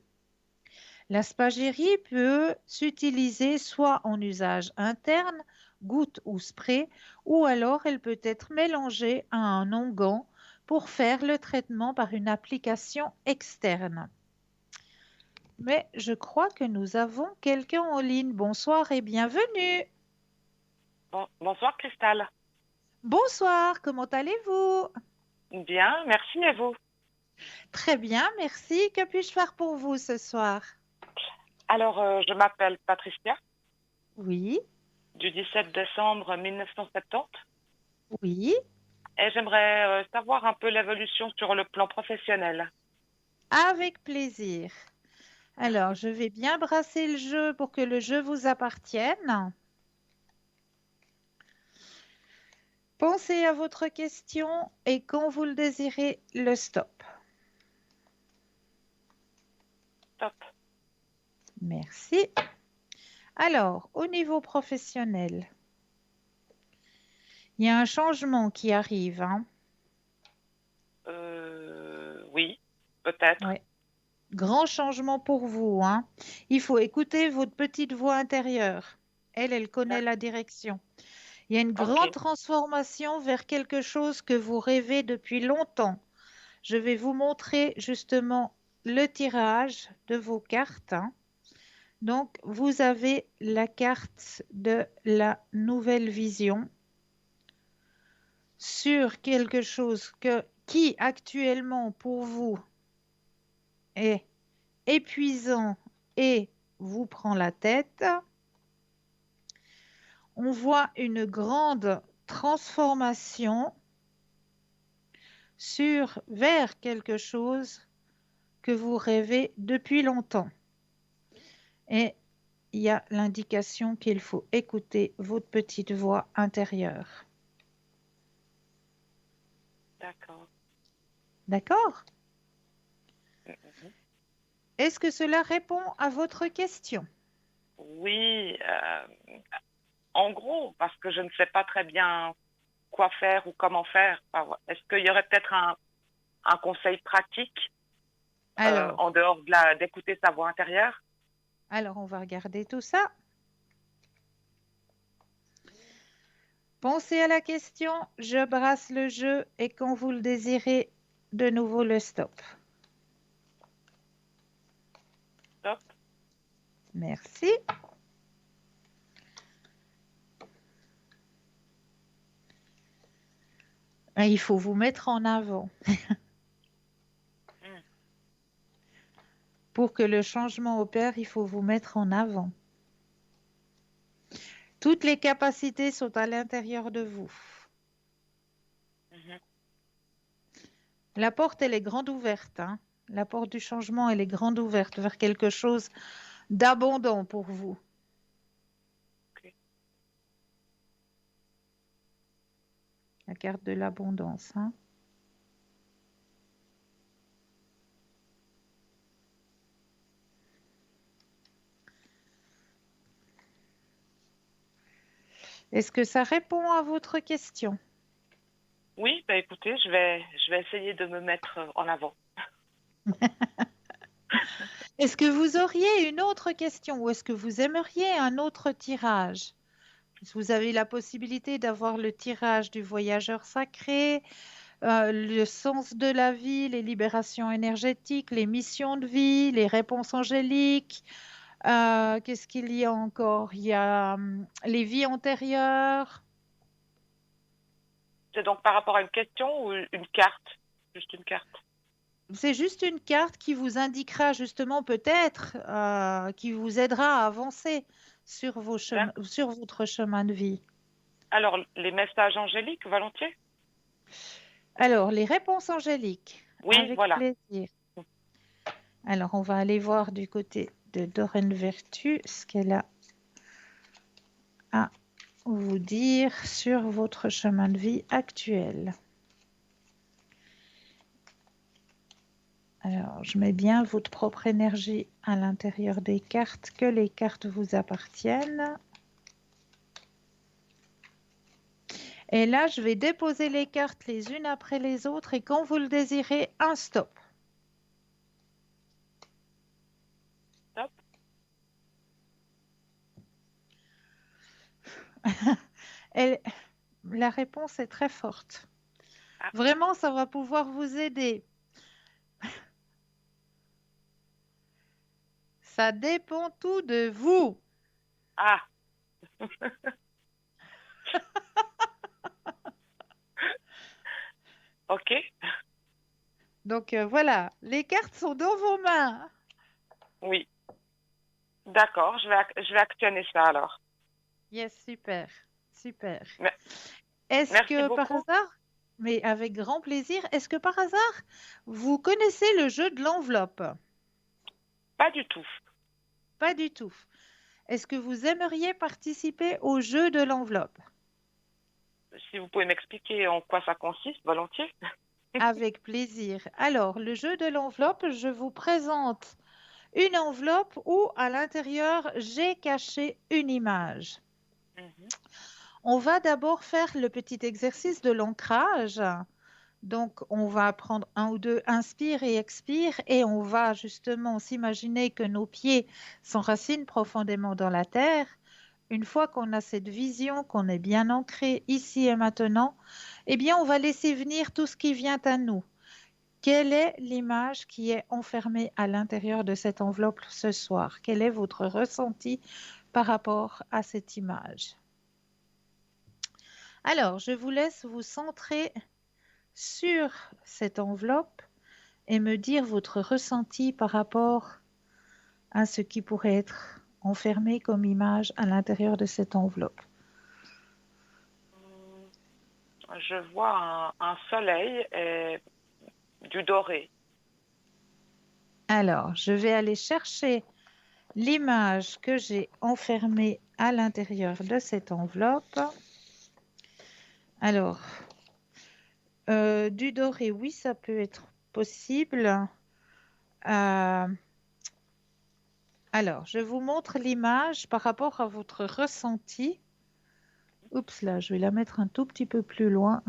La spagérie peut s'utiliser soit en usage interne, goutte ou spray, ou alors elle peut être mélangée à un onguent pour faire le traitement par une application externe. Mais je crois que nous avons quelqu'un en ligne. Bonsoir et bienvenue. Bonsoir Cristal. Bonsoir, comment allez-vous? Bien, merci et vous? Très bien, merci. Que puis-je faire pour vous ce soir? Alors, je m'appelle Patricia, Oui, du 17 décembre 1970, oui. et j'aimerais savoir un peu l'évolution sur le plan professionnel. Avec plaisir. Alors, je vais bien brasser le jeu pour que le jeu vous appartienne. Pensez à votre question et quand vous le désirez, le stop. Top. Merci. Alors, au niveau professionnel, il y a un changement qui arrive, hein. Oui, peut-être. Ouais. Grand changement pour vous, hein. Il faut écouter votre petite voix intérieure. Elle connaît la direction. Il y a une grande Ok. transformation vers quelque chose que vous rêvez depuis longtemps. Je vais vous montrer justement le tirage de vos cartes, hein. Donc, vous avez la carte de la nouvelle vision sur quelque chose qui actuellement pour vous est épuisant et vous prend la tête. On voit une grande transformation vers quelque chose que vous rêvez depuis longtemps. Et il y a l'indication qu'il faut écouter votre petite voix intérieure. D'accord? Mhm. Est-ce que cela répond à votre question? Oui, en gros, parce que je ne sais pas très bien quoi faire ou comment faire. Enfin, est-ce qu'il y aurait peut-être un conseil pratique Alors, en dehors d'écouter sa voix intérieure? alors, on va regarder tout ça. Pensez à la question, je brasse le jeu et quand vous le désirez, de nouveau le stop. Stop. Merci. Ah, il faut vous mettre en avant. Hmm. Pour que le changement opère, il faut vous mettre en avant. Toutes les capacités sont à l'intérieur de vous. Mhm. La porte, elle est grande ouverte, hein. La porte du changement, elle est grande ouverte vers quelque chose d'abondant pour vous. Ok. La carte de l'abondance, hein. Est-ce que ça répond à votre question? Oui, bah écoutez, je vais essayer de me mettre en avant. Est-ce que vous auriez une autre question ou est-ce que vous aimeriez un autre tirage? Vous avez la possibilité d'avoir le tirage du voyageur sacré, le sens de la vie, les libérations énergétiques, les missions de vie, les réponses angéliques. Qu'est-ce qu'il y a encore? Il y a les vies antérieures. C'est donc par rapport à une question ou une carte? Juste une carte. C'est juste une carte qui vous indiquera justement peut-être, qui vous aidera à avancer sur D'accord. sur votre chemin de vie. Alors, les messages angéliques, volontiers? Alors, les réponses angéliques, Oui, avec voilà. plaisir. Alors, on va aller voir du côté de Doreen Vertu ce qu'elle a à vous dire sur votre chemin de vie actuel. Alors, je mets bien votre propre énergie à l'intérieur des cartes, que les cartes vous appartiennent. Et là, je vais déposer les cartes les unes après les autres et quand vous le désirez, un stop. Stop. Elle- La réponse est très forte. Ah. Vraiment, ça va pouvoir vous aider. Ça dépend tout de vous. Ah. Ok. Donc voilà, les cartes sont dans vos mains. Oui. D'accord, je vais actionner ça alors. Yes, super, super. Me- Est-ce Merci que par beaucoup. hasard, mais avec grand plaisir, est-ce que par hasard, vous connaissez le jeu de l'enveloppe? Pas du tout. Pas du tout. Est-ce que vous aimeriez participer au jeu de l'enveloppe? Si vous pouvez m'expliquer en quoi ça consiste, volontiers. Avec plaisir. Alors, le jeu de l'enveloppe, je vous présente une enveloppe où à l'intérieur, j'ai caché une image. Mhm. On va d'abord faire le petit exercice de l'ancrage. Donc, on va prendre un ou deux, inspire et expire, et on va justement s'imaginer que nos pieds s'enracinent profondément dans la terre. Une fois qu'on a cette vision, qu'on est bien ancré ici et maintenant, eh bien, on va laisser venir tout ce qui vient à nous. Quelle est l'image qui est enfermée à l'intérieur de cette enveloppe ce soir? Quel est votre ressenti par rapport à cette image? Alors, je vous laisse vous centrer sur cette enveloppe et me dire votre ressenti par rapport à ce qui pourrait être enfermé comme image à l'intérieur de cette enveloppe. Je vois un soleil et du doré. Alors, je vais aller chercher l'image que j'ai enfermée à l'intérieur de cette enveloppe. Alors, du doré, oui, ça peut être possible. Euh, alors, je vous montre l'image par rapport à votre ressenti. Oups, là, je vais la mettre un tout petit peu plus loin.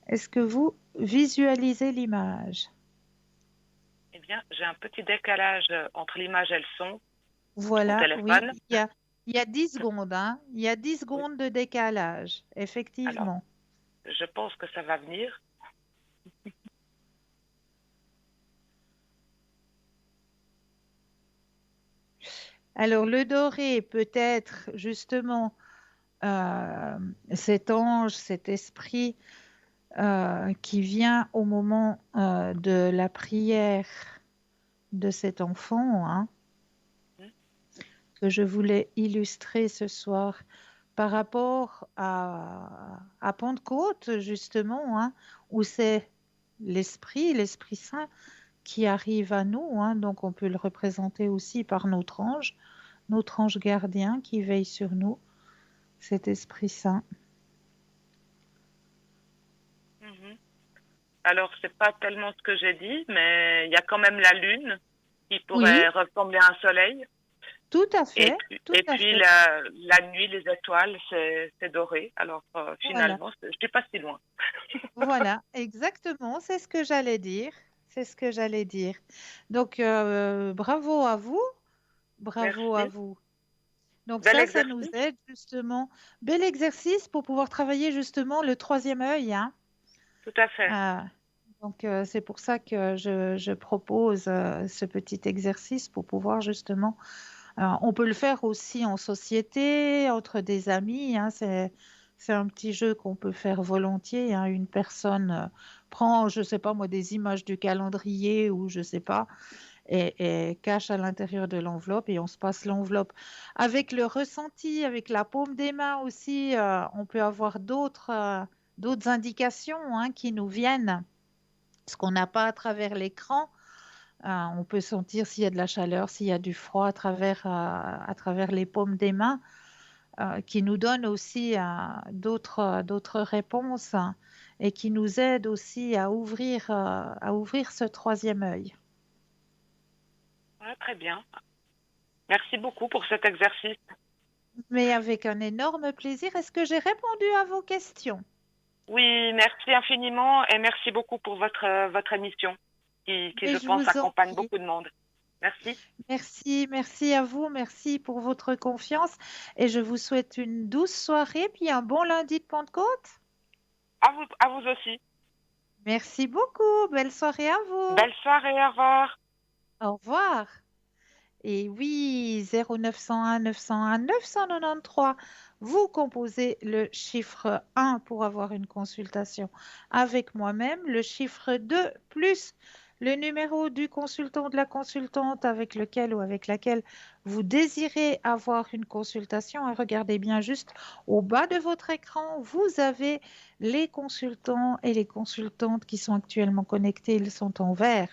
Est-ce que vous visualisez l'image? Eh bien, j'ai un petit décalage entre l'image et le son au Voilà, oui, téléphone. il y a 10 secondes, hein. Il y a 10 Oui. secondes de décalage, Alors, effectivement. je pense que ça va venir. Alors, le doré peut être justement euh, cet ange, cet esprit qui vient au moment de la prière de cet enfant, hein, Hmm. que je voulais illustrer ce soir par rapport à Pentecôte, justement, hein, où c'est l'Esprit Saint qui arrive à nous, hein, donc on peut le représenter aussi par notre ange gardien qui veille sur nous, cet Esprit Saint. Mhm. Alors, c'est pas tellement ce que j'ai dit, mais il y a quand même la lune qui Oui, pourrait ressembler à un soleil. tout à Et fait, puis, tout et à puis fait. la nuit, les étoiles, c'est doré. Alors, Voilà, finalement, je suis pas si loin. voilà, exactement, c'est ce que j'allais dire. C'est ce que j'allais dire. Donc, bravo à vous, bravo à Merci. vous. Donc Bel ça nous exercice. aide justement. Bel exercice pour pouvoir travailler justement le troisième œil, hein. Tout à fait. Euh, donc c'est pour ça que je propose ce petit exercice pour pouvoir justement. On peut le faire aussi en société, entre des amis, hein. C'est un petit jeu qu'on peut faire volontiers, hein. Une personne prend, je sais pas moi, des images du calendrier ou je sais pas, et cache à l'intérieur de l'enveloppe et on se passe l'enveloppe. Avec le ressenti, avec la paume des mains aussi, on peut avoir d'autres indications, hein, qui nous viennent, ce qu'on n'a pas à travers l'écran. On peut sentir s'il y a de la chaleur, s'il y a du froid à travers les paumes des mains, qui nous donnent aussi d'autres réponses, hein, et qui nous aident aussi à ouvrir ce troisième œil. Ouais, très bien. Merci beaucoup pour cet exercice. Mais avec un énorme plaisir. Est-ce que j'ai répondu à vos questions? Oui, merci infiniment et merci beaucoup pour votre émission qui, Mais je je pense, vous en accompagne prie. beaucoup de monde. Merci. Merci, merci à vous, merci pour votre confiance et je vous souhaite une douce soirée puis un bon lundi de Pentecôte. À vous aussi. Merci beaucoup, belle soirée à vous. Belle soirée, au revoir. Au revoir. Et oui, 0901 901 993, vous composez le chiffre 1 pour avoir une consultation avec moi-même, le chiffre 2 plus le numéro du consultant ou de la consultante avec lequel ou avec laquelle vous désirez avoir une consultation. Et regardez bien juste au bas de votre écran, vous avez les consultants et les consultantes qui sont actuellement connectés, ils sont en vert.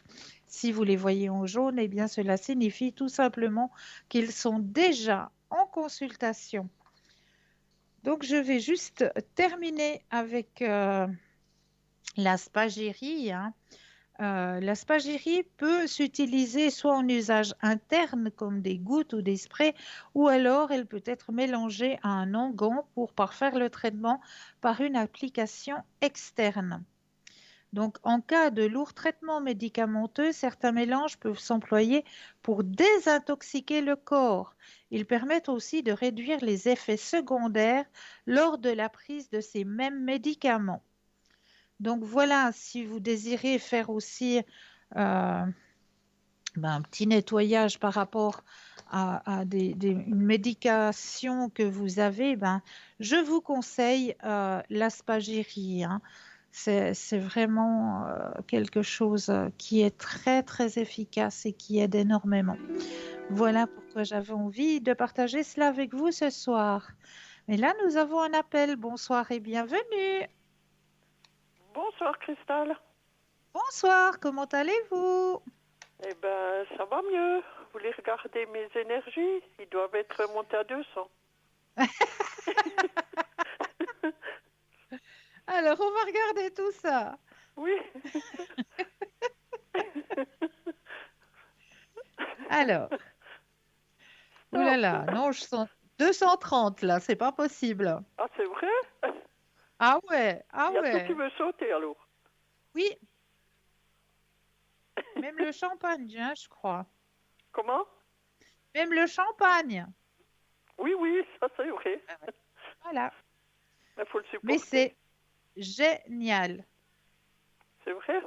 Si vous les voyez en jaune, eh bien cela signifie tout simplement qu'ils sont déjà en consultation. Donc je vais juste terminer avec la spagyrie, hein. La spagyrie peut s'utiliser soit en usage interne comme des gouttes ou des sprays, ou alors elle peut être mélangée à un onguent pour parfaire le traitement par une application externe. Donc, en cas de lourd traitement médicamenteux, certains mélanges peuvent s'employer pour désintoxiquer le corps. Ils permettent aussi de réduire les effets secondaires lors de la prise de ces mêmes médicaments. Donc voilà, si vous désirez faire aussi un petit nettoyage par rapport à une médication que vous avez, je vous conseille l'aspagérie, hein. C'est vraiment quelque chose qui est très, très efficace et qui aide énormément. Voilà pourquoi j'avais envie de partager cela avec vous ce soir. Mais là, nous avons un appel. Bonsoir et bienvenue. Bonsoir Christelle. Bonsoir, comment allez-vous? Eh ben, ça va mieux. Vous voulez regarder mes énergies? Ils doivent être montés à 200. Alors, on va regarder tout ça. Oui. Alors, ouh là Stop. là, non, je sens 230 là, c'est pas possible. Ah, c'est vrai? Ah ouais, ah Il y a tout qui ouais. veut sauter alors. Oui, même le champagne, hein, je crois. Comment? Même le champagne. Oui, oui, ça c'est vrai. Ah ouais. Voilà. Il faut le Mais supporter. c'est génial. C'est vrai?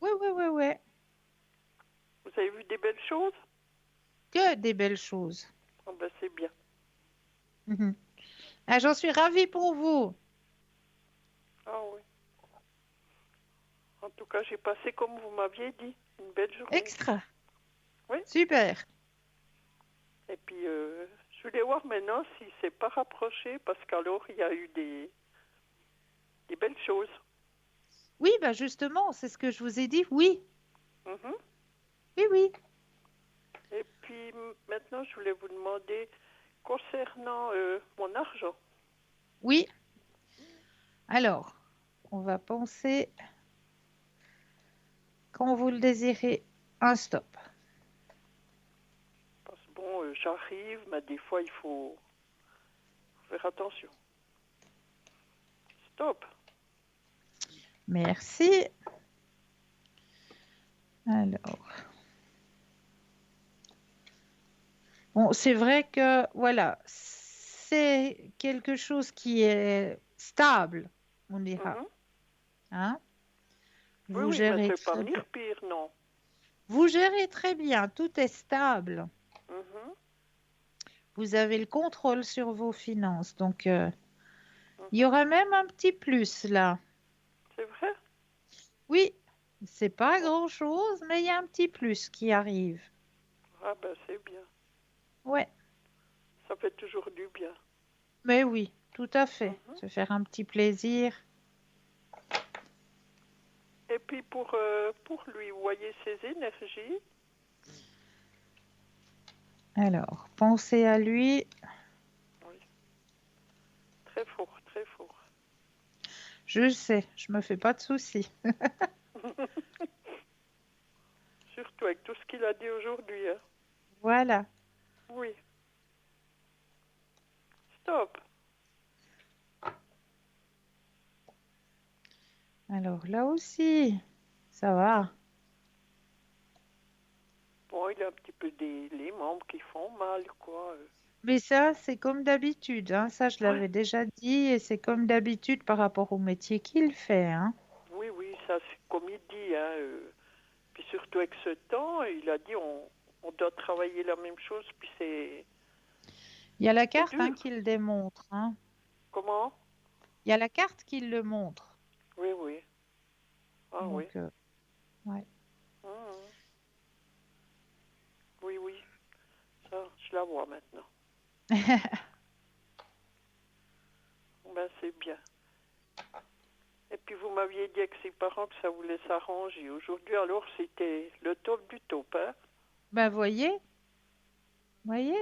Oui, oui, oui, oui. Vous avez vu des belles choses? Que des belles choses. Ah ben c'est bien. Mhm. Ah, j'en suis ravie pour vous. Ah oui. En tout cas, j'ai passé, comme vous m'aviez dit, une belle journée. Extra. Oui. Super. Et puis, je voulais voir maintenant si c'est pas rapproché, parce qu'alors, il y a eu des belles choses. Oui, bah justement, c'est ce que je vous ai dit. Oui, Mhm. oui, oui. Et puis, maintenant, je voulais vous demander, concernant mon argent. Oui. Alors, on va penser, quand vous le désirez, un stop. Parce que bon, j'arrive, mais des fois, il faut faire attention. Stop. Merci. Alors, bon, c'est vrai que, voilà, c'est quelque chose qui est stable, on dira. Mhm. Hein? Oui, Vous oui, mais gérez c'est pas très bien. venir pire, non. Vous gérez très bien, tout est stable. Mhm. Vous avez le contrôle sur vos finances. Donc, il y Mhm. aura même un petit plus là. C'est vrai? Oui, c'est pas Bon. grand-chose, mais il y a un petit plus qui arrive. Ah ben, c'est bien. Ouais, Ça fait toujours du bien. mais oui, tout à fait. Mhm. Se faire un petit plaisir. Et puis, pour lui, vous voyez ses énergies. Alors, pensez à lui. Oui. Très fort, très fort. Je sais, je me fais pas de soucis. Surtout avec tout ce qu'il a dit aujourd'hui. Hein. Voilà. Oui. Stop. Alors là aussi, ça va. Bon, il a un petit peu les membres qui font mal, quoi. Mais ça, c'est comme d'habitude, hein. Ça, je Ouais. l'avais déjà dit, et c'est comme d'habitude par rapport au métier qu'il fait, hein. Oui, oui, ça c'est comme il dit. Hein, puis surtout avec ce temps, il a dit on doit travailler la même chose, puis Il y a la c'est carte, hein, dur. qui le démontre, hein. Comment? Il y a la carte qui le montre. Oui, oui. Ah oui. Donc, ouais. Mhm. Oui, oui. Ça, je la vois maintenant. Ben, c'est bien. Et puis vous m'aviez dit avec ses parents que ça voulait s'arranger. Aujourd'hui, alors, c'était le top du top. Hein? Ben, voyez. Ben,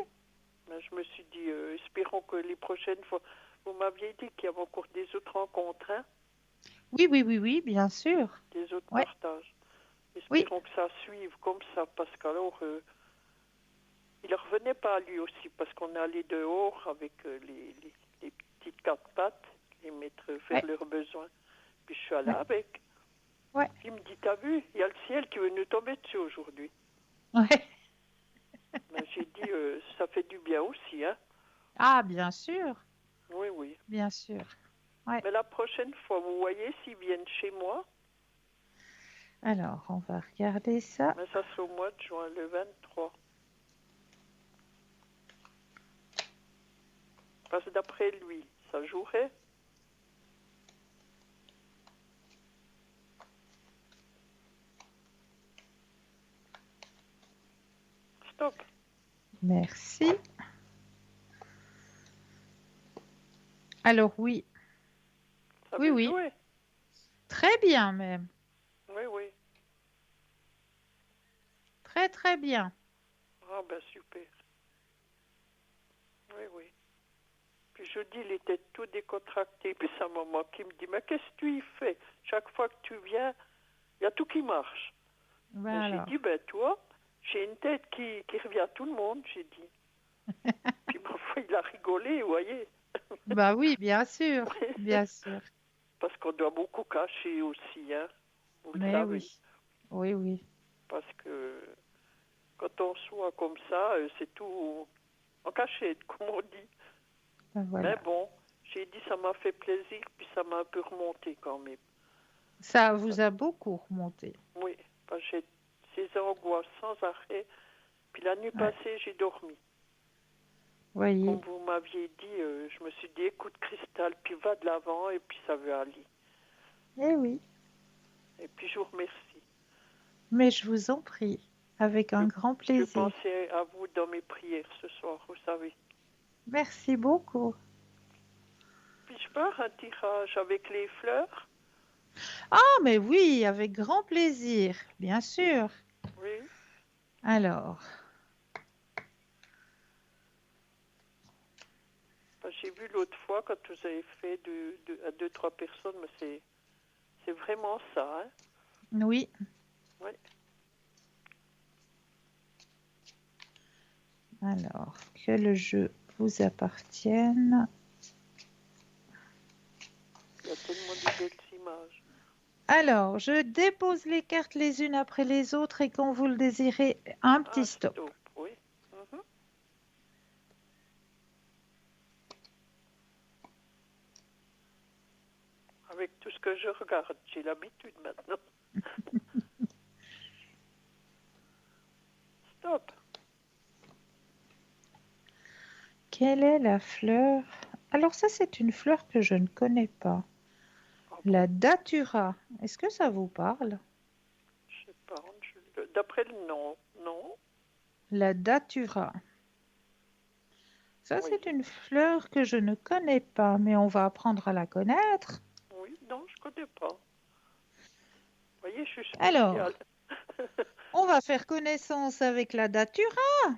je me suis dit, espérons que les prochaines fois... Vous m'aviez dit qu'il y avait encore des autres rencontres, hein? Oui, oui, oui, oui, bien sûr. Des autres Ouais, partages. oui, Espérons que ça suive comme ça, parce qu'alors, il ne revenait pas lui aussi, parce qu'on allait dehors avec les petites quatre pattes, les mettre faire ouais, leurs besoins. Puis je suis allée ouais, avec. ouais, Puis il me dit, t'as vu, il y a le ciel qui veut nous tomber dessus aujourd'hui. ouais. Ben, j'ai dit, ça fait du bien aussi, hein. Ah, bien sûr, Oui, oui. bien sûr. Ouais. Mais la prochaine fois, vous voyez, s'ils viennent chez moi, Alors, on va regarder ça. mais ça sera au mois de juin, le 23. Parce que d'après lui, ça jouerait. Stop. Merci. Alors, oui, Ça oui, veut oui. jouer. Très bien même. Oui, oui. Très, très bien. Ah ben super. Oui, oui. Puis jeudi, il était tout décontracté. Puis sa maman qui me dit, mais qu'est-ce que tu y fais? Chaque fois que tu viens, il y a tout qui marche. Ben Et j'ai alors. dit, ben toi, j'ai une tête qui revient à tout le monde, j'ai dit. Puis ma foi, il a rigolé, vous voyez. Bah oui, bien sûr, bien sûr. Parce qu'on doit beaucoup cacher aussi, hein. Vous le Mais savez. oui, oui, oui. Parce que quand on soit comme ça, c'est tout en cachette, comme on dit. Ben Mais voilà. bon, j'ai dit, ça m'a fait plaisir, puis ça m'a un peu remonté quand même. Ça vous a beaucoup remonté. Oui, parce que j'ai ces angoisses sans arrêt. Puis la nuit Ouais. passée, j'ai dormi. Voyez. Comme vous m'aviez dit, je me suis dit, écoute Cristal, puis va de l'avant, et puis ça va aller. Eh oui, Et puis je vous remercie. mais je vous en prie, avec un grand Je plaisir. pensais à vous dans mes prières ce soir, vous savez. Merci beaucoup. Puis je pars un tirage avec les fleurs. Ah, mais oui, avec grand plaisir, bien sûr. Oui. Alors, J'ai vu l'autre fois quand vous avez fait à 2-3 personnes, mais c'est vraiment ça. Hein? oui. Oui. Alors, que le jeu vous appartienne. Il y a tellement de belles images. Alors, je dépose les cartes les unes après les autres et quand vous le désirez, un petit stop. Oui. Mhm. Avec tout ce que je regarde, j'ai l'habitude maintenant. Stop. Quelle est la fleur? Alors ça, c'est une fleur que je ne connais pas. Ah bon, La datura. Est-ce que ça vous parle? je sais pas. D'après le nom, non. La datura. Ça, Oui. c'est une fleur que je ne connais pas, mais on va apprendre à la connaître. Oui, non, je connais pas. Vous voyez, je suis Alors, spéciale. on va faire connaissance avec la datura.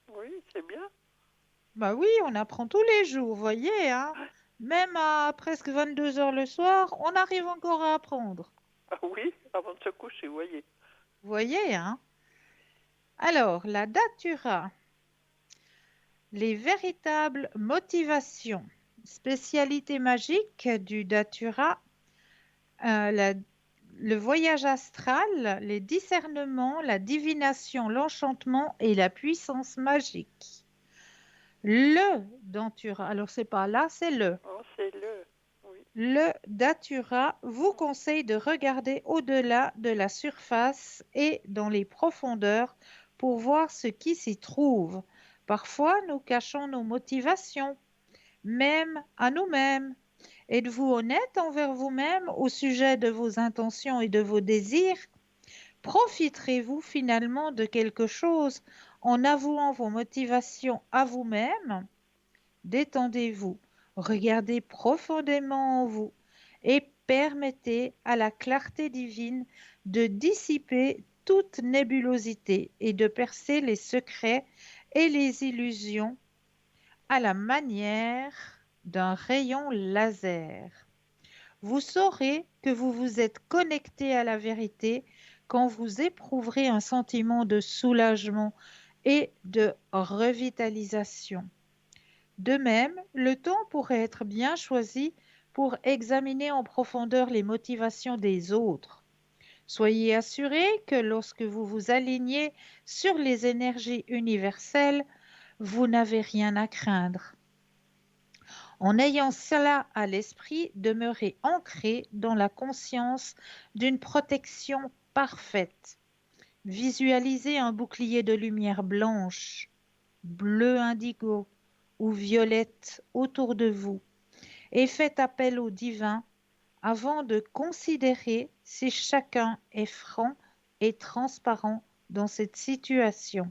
Oui, c'est bien. Bah oui, on apprend tous les jours, voyez, hein. Même à presque 22 heures le soir, on arrive encore à apprendre. Ah oui, avant de se coucher, vous voyez. Voyez, hein. Alors, la datura. Les véritables motivations. Spécialité magique du datura, le voyage astral, les discernements, la divination, l'enchantement et la puissance magique. Le datura, alors c'est pas là, c'est le. Oh, c'est le. Oui. Le datura vous conseille de regarder au-delà de la surface et dans les profondeurs pour voir ce qui s'y trouve. Parfois, nous cachons nos motivations, même à nous-mêmes. Êtes-vous honnête envers vous-même au sujet de vos intentions et de vos désirs? Profiterez-vous finalement de quelque chose en avouant vos motivations à vous-même? Détendez-vous, regardez profondément en vous et permettez à la clarté divine de dissiper toute nébulosité et de percer les secrets et les illusions à la manière d'un rayon laser. Vous saurez que vous vous êtes connecté à la vérité quand vous éprouverez un sentiment de soulagement et de revitalisation. De même, le temps pourrait être bien choisi pour examiner en profondeur les motivations des autres. Soyez assuré que lorsque vous vous alignez sur les énergies universelles, vous n'avez rien à craindre. En ayant cela à l'esprit, demeurez ancré dans la conscience d'une protection parfaite. Visualisez un bouclier de lumière blanche, bleu indigo ou violette autour de vous et faites appel au divin avant de considérer si chacun est franc et transparent dans cette situation.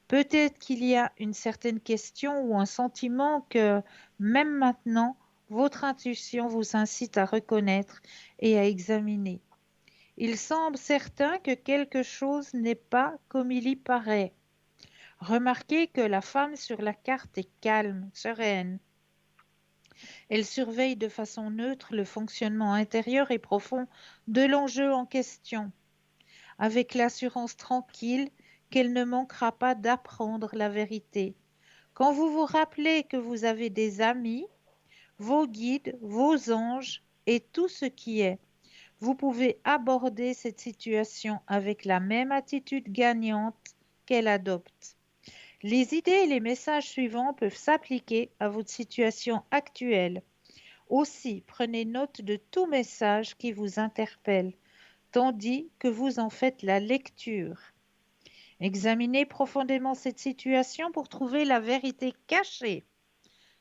Peut-être qu'il y a une certaine question ou un sentiment que, même maintenant, votre intuition vous incite à reconnaître et à examiner. Il semble certain que quelque chose n'est pas comme il y paraît. Remarquez que la femme sur la carte est calme, sereine. Elle surveille de façon neutre le fonctionnement intérieur et profond de l'enjeu en question, avec l'assurance tranquille qu'elle ne manquera pas d'apprendre la vérité. Quand vous vous rappelez que vous avez des amis, vos guides, vos anges et tout ce qui est, vous pouvez aborder cette situation avec la même attitude gagnante qu'elle adopte. Les idées et les messages suivants peuvent s'appliquer à votre situation actuelle. Aussi, prenez note de tout message qui vous interpelle, tandis que vous en faites la lecture. Examinez profondément cette situation pour trouver la vérité cachée.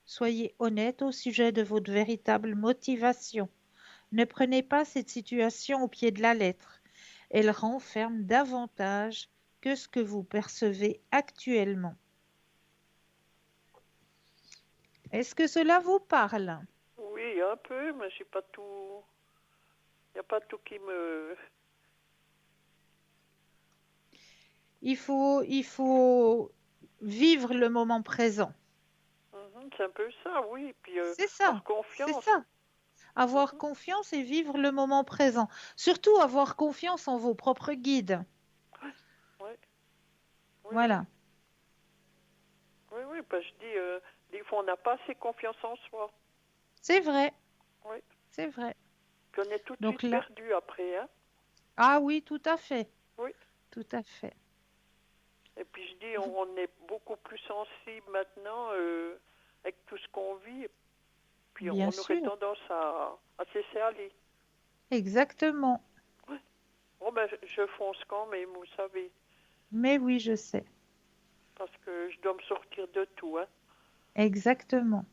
Soyez honnête au sujet de votre véritable motivation. Ne prenez pas cette situation au pied de la lettre. Elle renferme davantage que ce que vous percevez actuellement. Est-ce que cela vous parle? Oui, un peu, mais j'ai pas tout. Il n'y a pas tout qui me. Il faut vivre le moment présent. C'est un peu ça, oui. Puis C'est ça, avoir c'est confiance. ça. Avoir confiance et vivre le moment présent. Surtout avoir confiance en vos propres guides. Oui. Oui, Voilà. oui, parce que je dis, des fois, on n'a pas assez confiance en soi. C'est vrai. Oui. C'est vrai. Puis on est tout de Donc suite là, perdu après, hein. ah oui, tout à fait. Oui. Tout à fait. Et puis je dis, on est beaucoup plus sensible maintenant avec tout ce qu'on vit. Puis Bien on aurait sûr. tendance à se laisser aller. Exactement. Ouais. Bon, ben, je fonce quand même, vous savez. Mais oui, je sais. Parce que je dois me sortir de tout, hein. Exactement.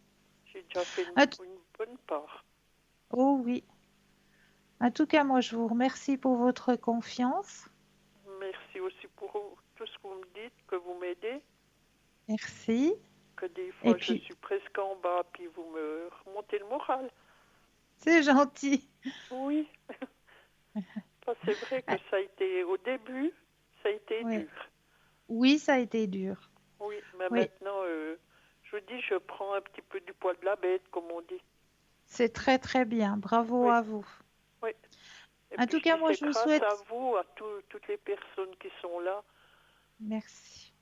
J'ai déjà fait Ah, une bonne part. oh oui. En tout cas, moi, je vous remercie pour votre confiance. Merci aussi pour tout ce que vous me dites, que vous m'aidez. Merci. Que des Et fois, je puis, suis presque en bas, puis vous me remontez le moral. c'est gentil. Oui. C'est vrai que ça a été, au début, ça a été Oui. dur. Oui, ça a été dur. Oui, mais Oui. maintenant, je vous dis, je prends un petit peu du poil de la bête, comme on dit. C'est très, très bien. Bravo Oui. à vous. Oui. Et En puis tout je cas, dis, moi, c'est je vous grâce souhaite... à vous, à toutes les personnes qui sont là, Merci.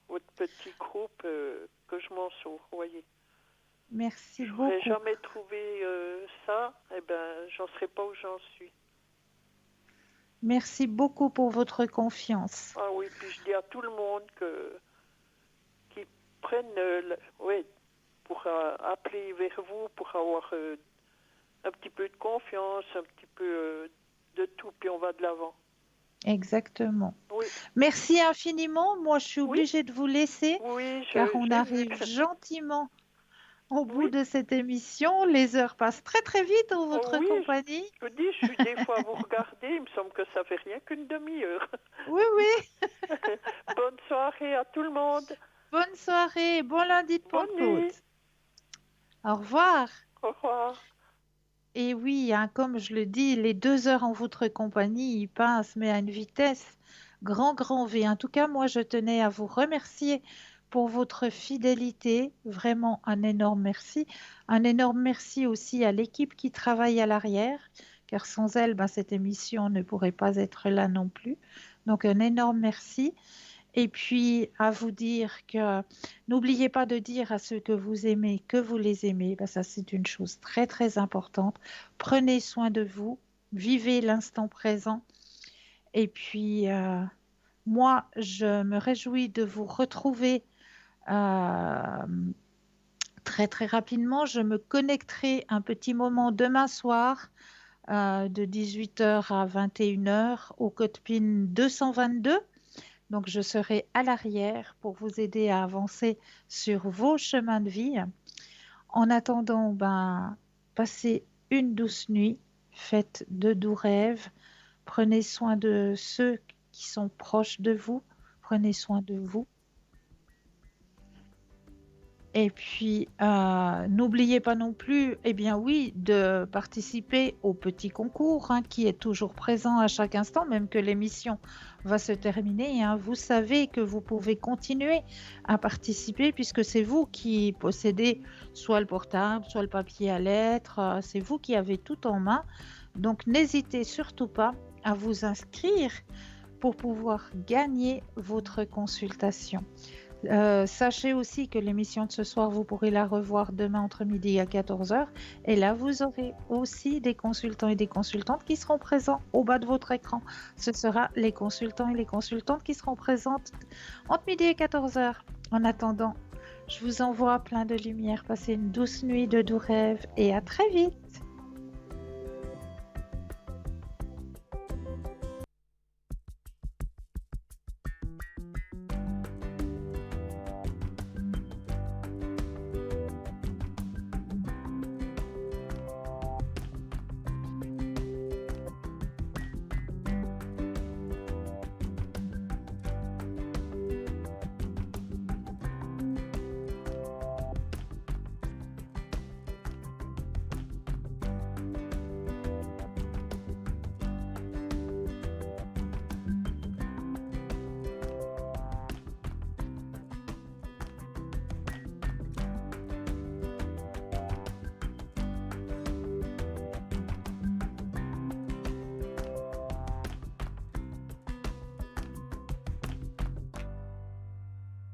votre petit groupe, que je m'en sors, vous voyez. Merci Je n'aurais beaucoup. jamais trouvé ça, eh ben, j'en serais pas où j'en suis. Merci beaucoup pour votre confiance. Ah oui, puis je dis à tout le monde qu'ils prennent, pour appeler vers vous, pour avoir un petit peu de confiance, un petit peu de tout, puis on va de l'avant. Exactement. Oui. Merci infiniment. Moi, je suis Oui. obligée de vous laisser Oui, car on j'ai vu. arrive gentiment au bout Oui. de cette émission. Les heures passent très très vite en votre Oui, compagnie. je vous dis, je suis des fois à vous regarder, il me semble que ça fait rien qu'une demi-heure. Oui, oui. Bonne soirée à tout le monde. Bonne soirée, bon lundi de Bonne nuit. Pentecôte. Au revoir. Au revoir. Et oui, hein, comme je le dis, les 2 heures en votre compagnie, ils passent, mais à une vitesse grand V. En tout cas, moi, je tenais à vous remercier pour votre fidélité. Vraiment un énorme merci. Un énorme merci aussi à l'équipe qui travaille à l'arrière, car sans elle, ben, cette émission ne pourrait pas être là non plus. Donc, un énorme merci. Et puis, à vous dire que n'oubliez pas de dire à ceux que vous aimez que vous les aimez. Ben, ça, c'est une chose très, très importante. Prenez soin de vous, vivez l'instant présent. Et puis, moi, je me réjouis de vous retrouver euh, très, très rapidement. Je me connecterai un petit moment demain soir de 18 h à 21 h au code PIN 222. Donc, je serai à l'arrière pour vous aider à avancer sur vos chemins de vie. En attendant, ben, passez une douce nuit, faites de doux rêves, prenez soin de ceux qui sont proches de vous, prenez soin de vous. Et puis, n'oubliez pas non plus, eh bien oui, de participer au petit concours qui est toujours présent à chaque instant, même que l'émission va se terminer. Vous savez que vous pouvez continuer à participer puisque c'est vous qui possédez soit le portable, soit le papier à lettres. C'est vous qui avez tout en main. Donc, n'hésitez surtout pas à vous inscrire pour pouvoir gagner votre consultation. Sachez aussi que l'émission de ce soir, vous pourrez la revoir demain entre midi et 14h. Et là, vous aurez aussi des consultants et des consultantes qui seront présents au bas de votre écran. Ce sera les consultants et les consultantes qui seront présentes entre midi et 14h. En attendant, je vous envoie plein de lumière. Passez une douce nuit de doux rêves et à très vite.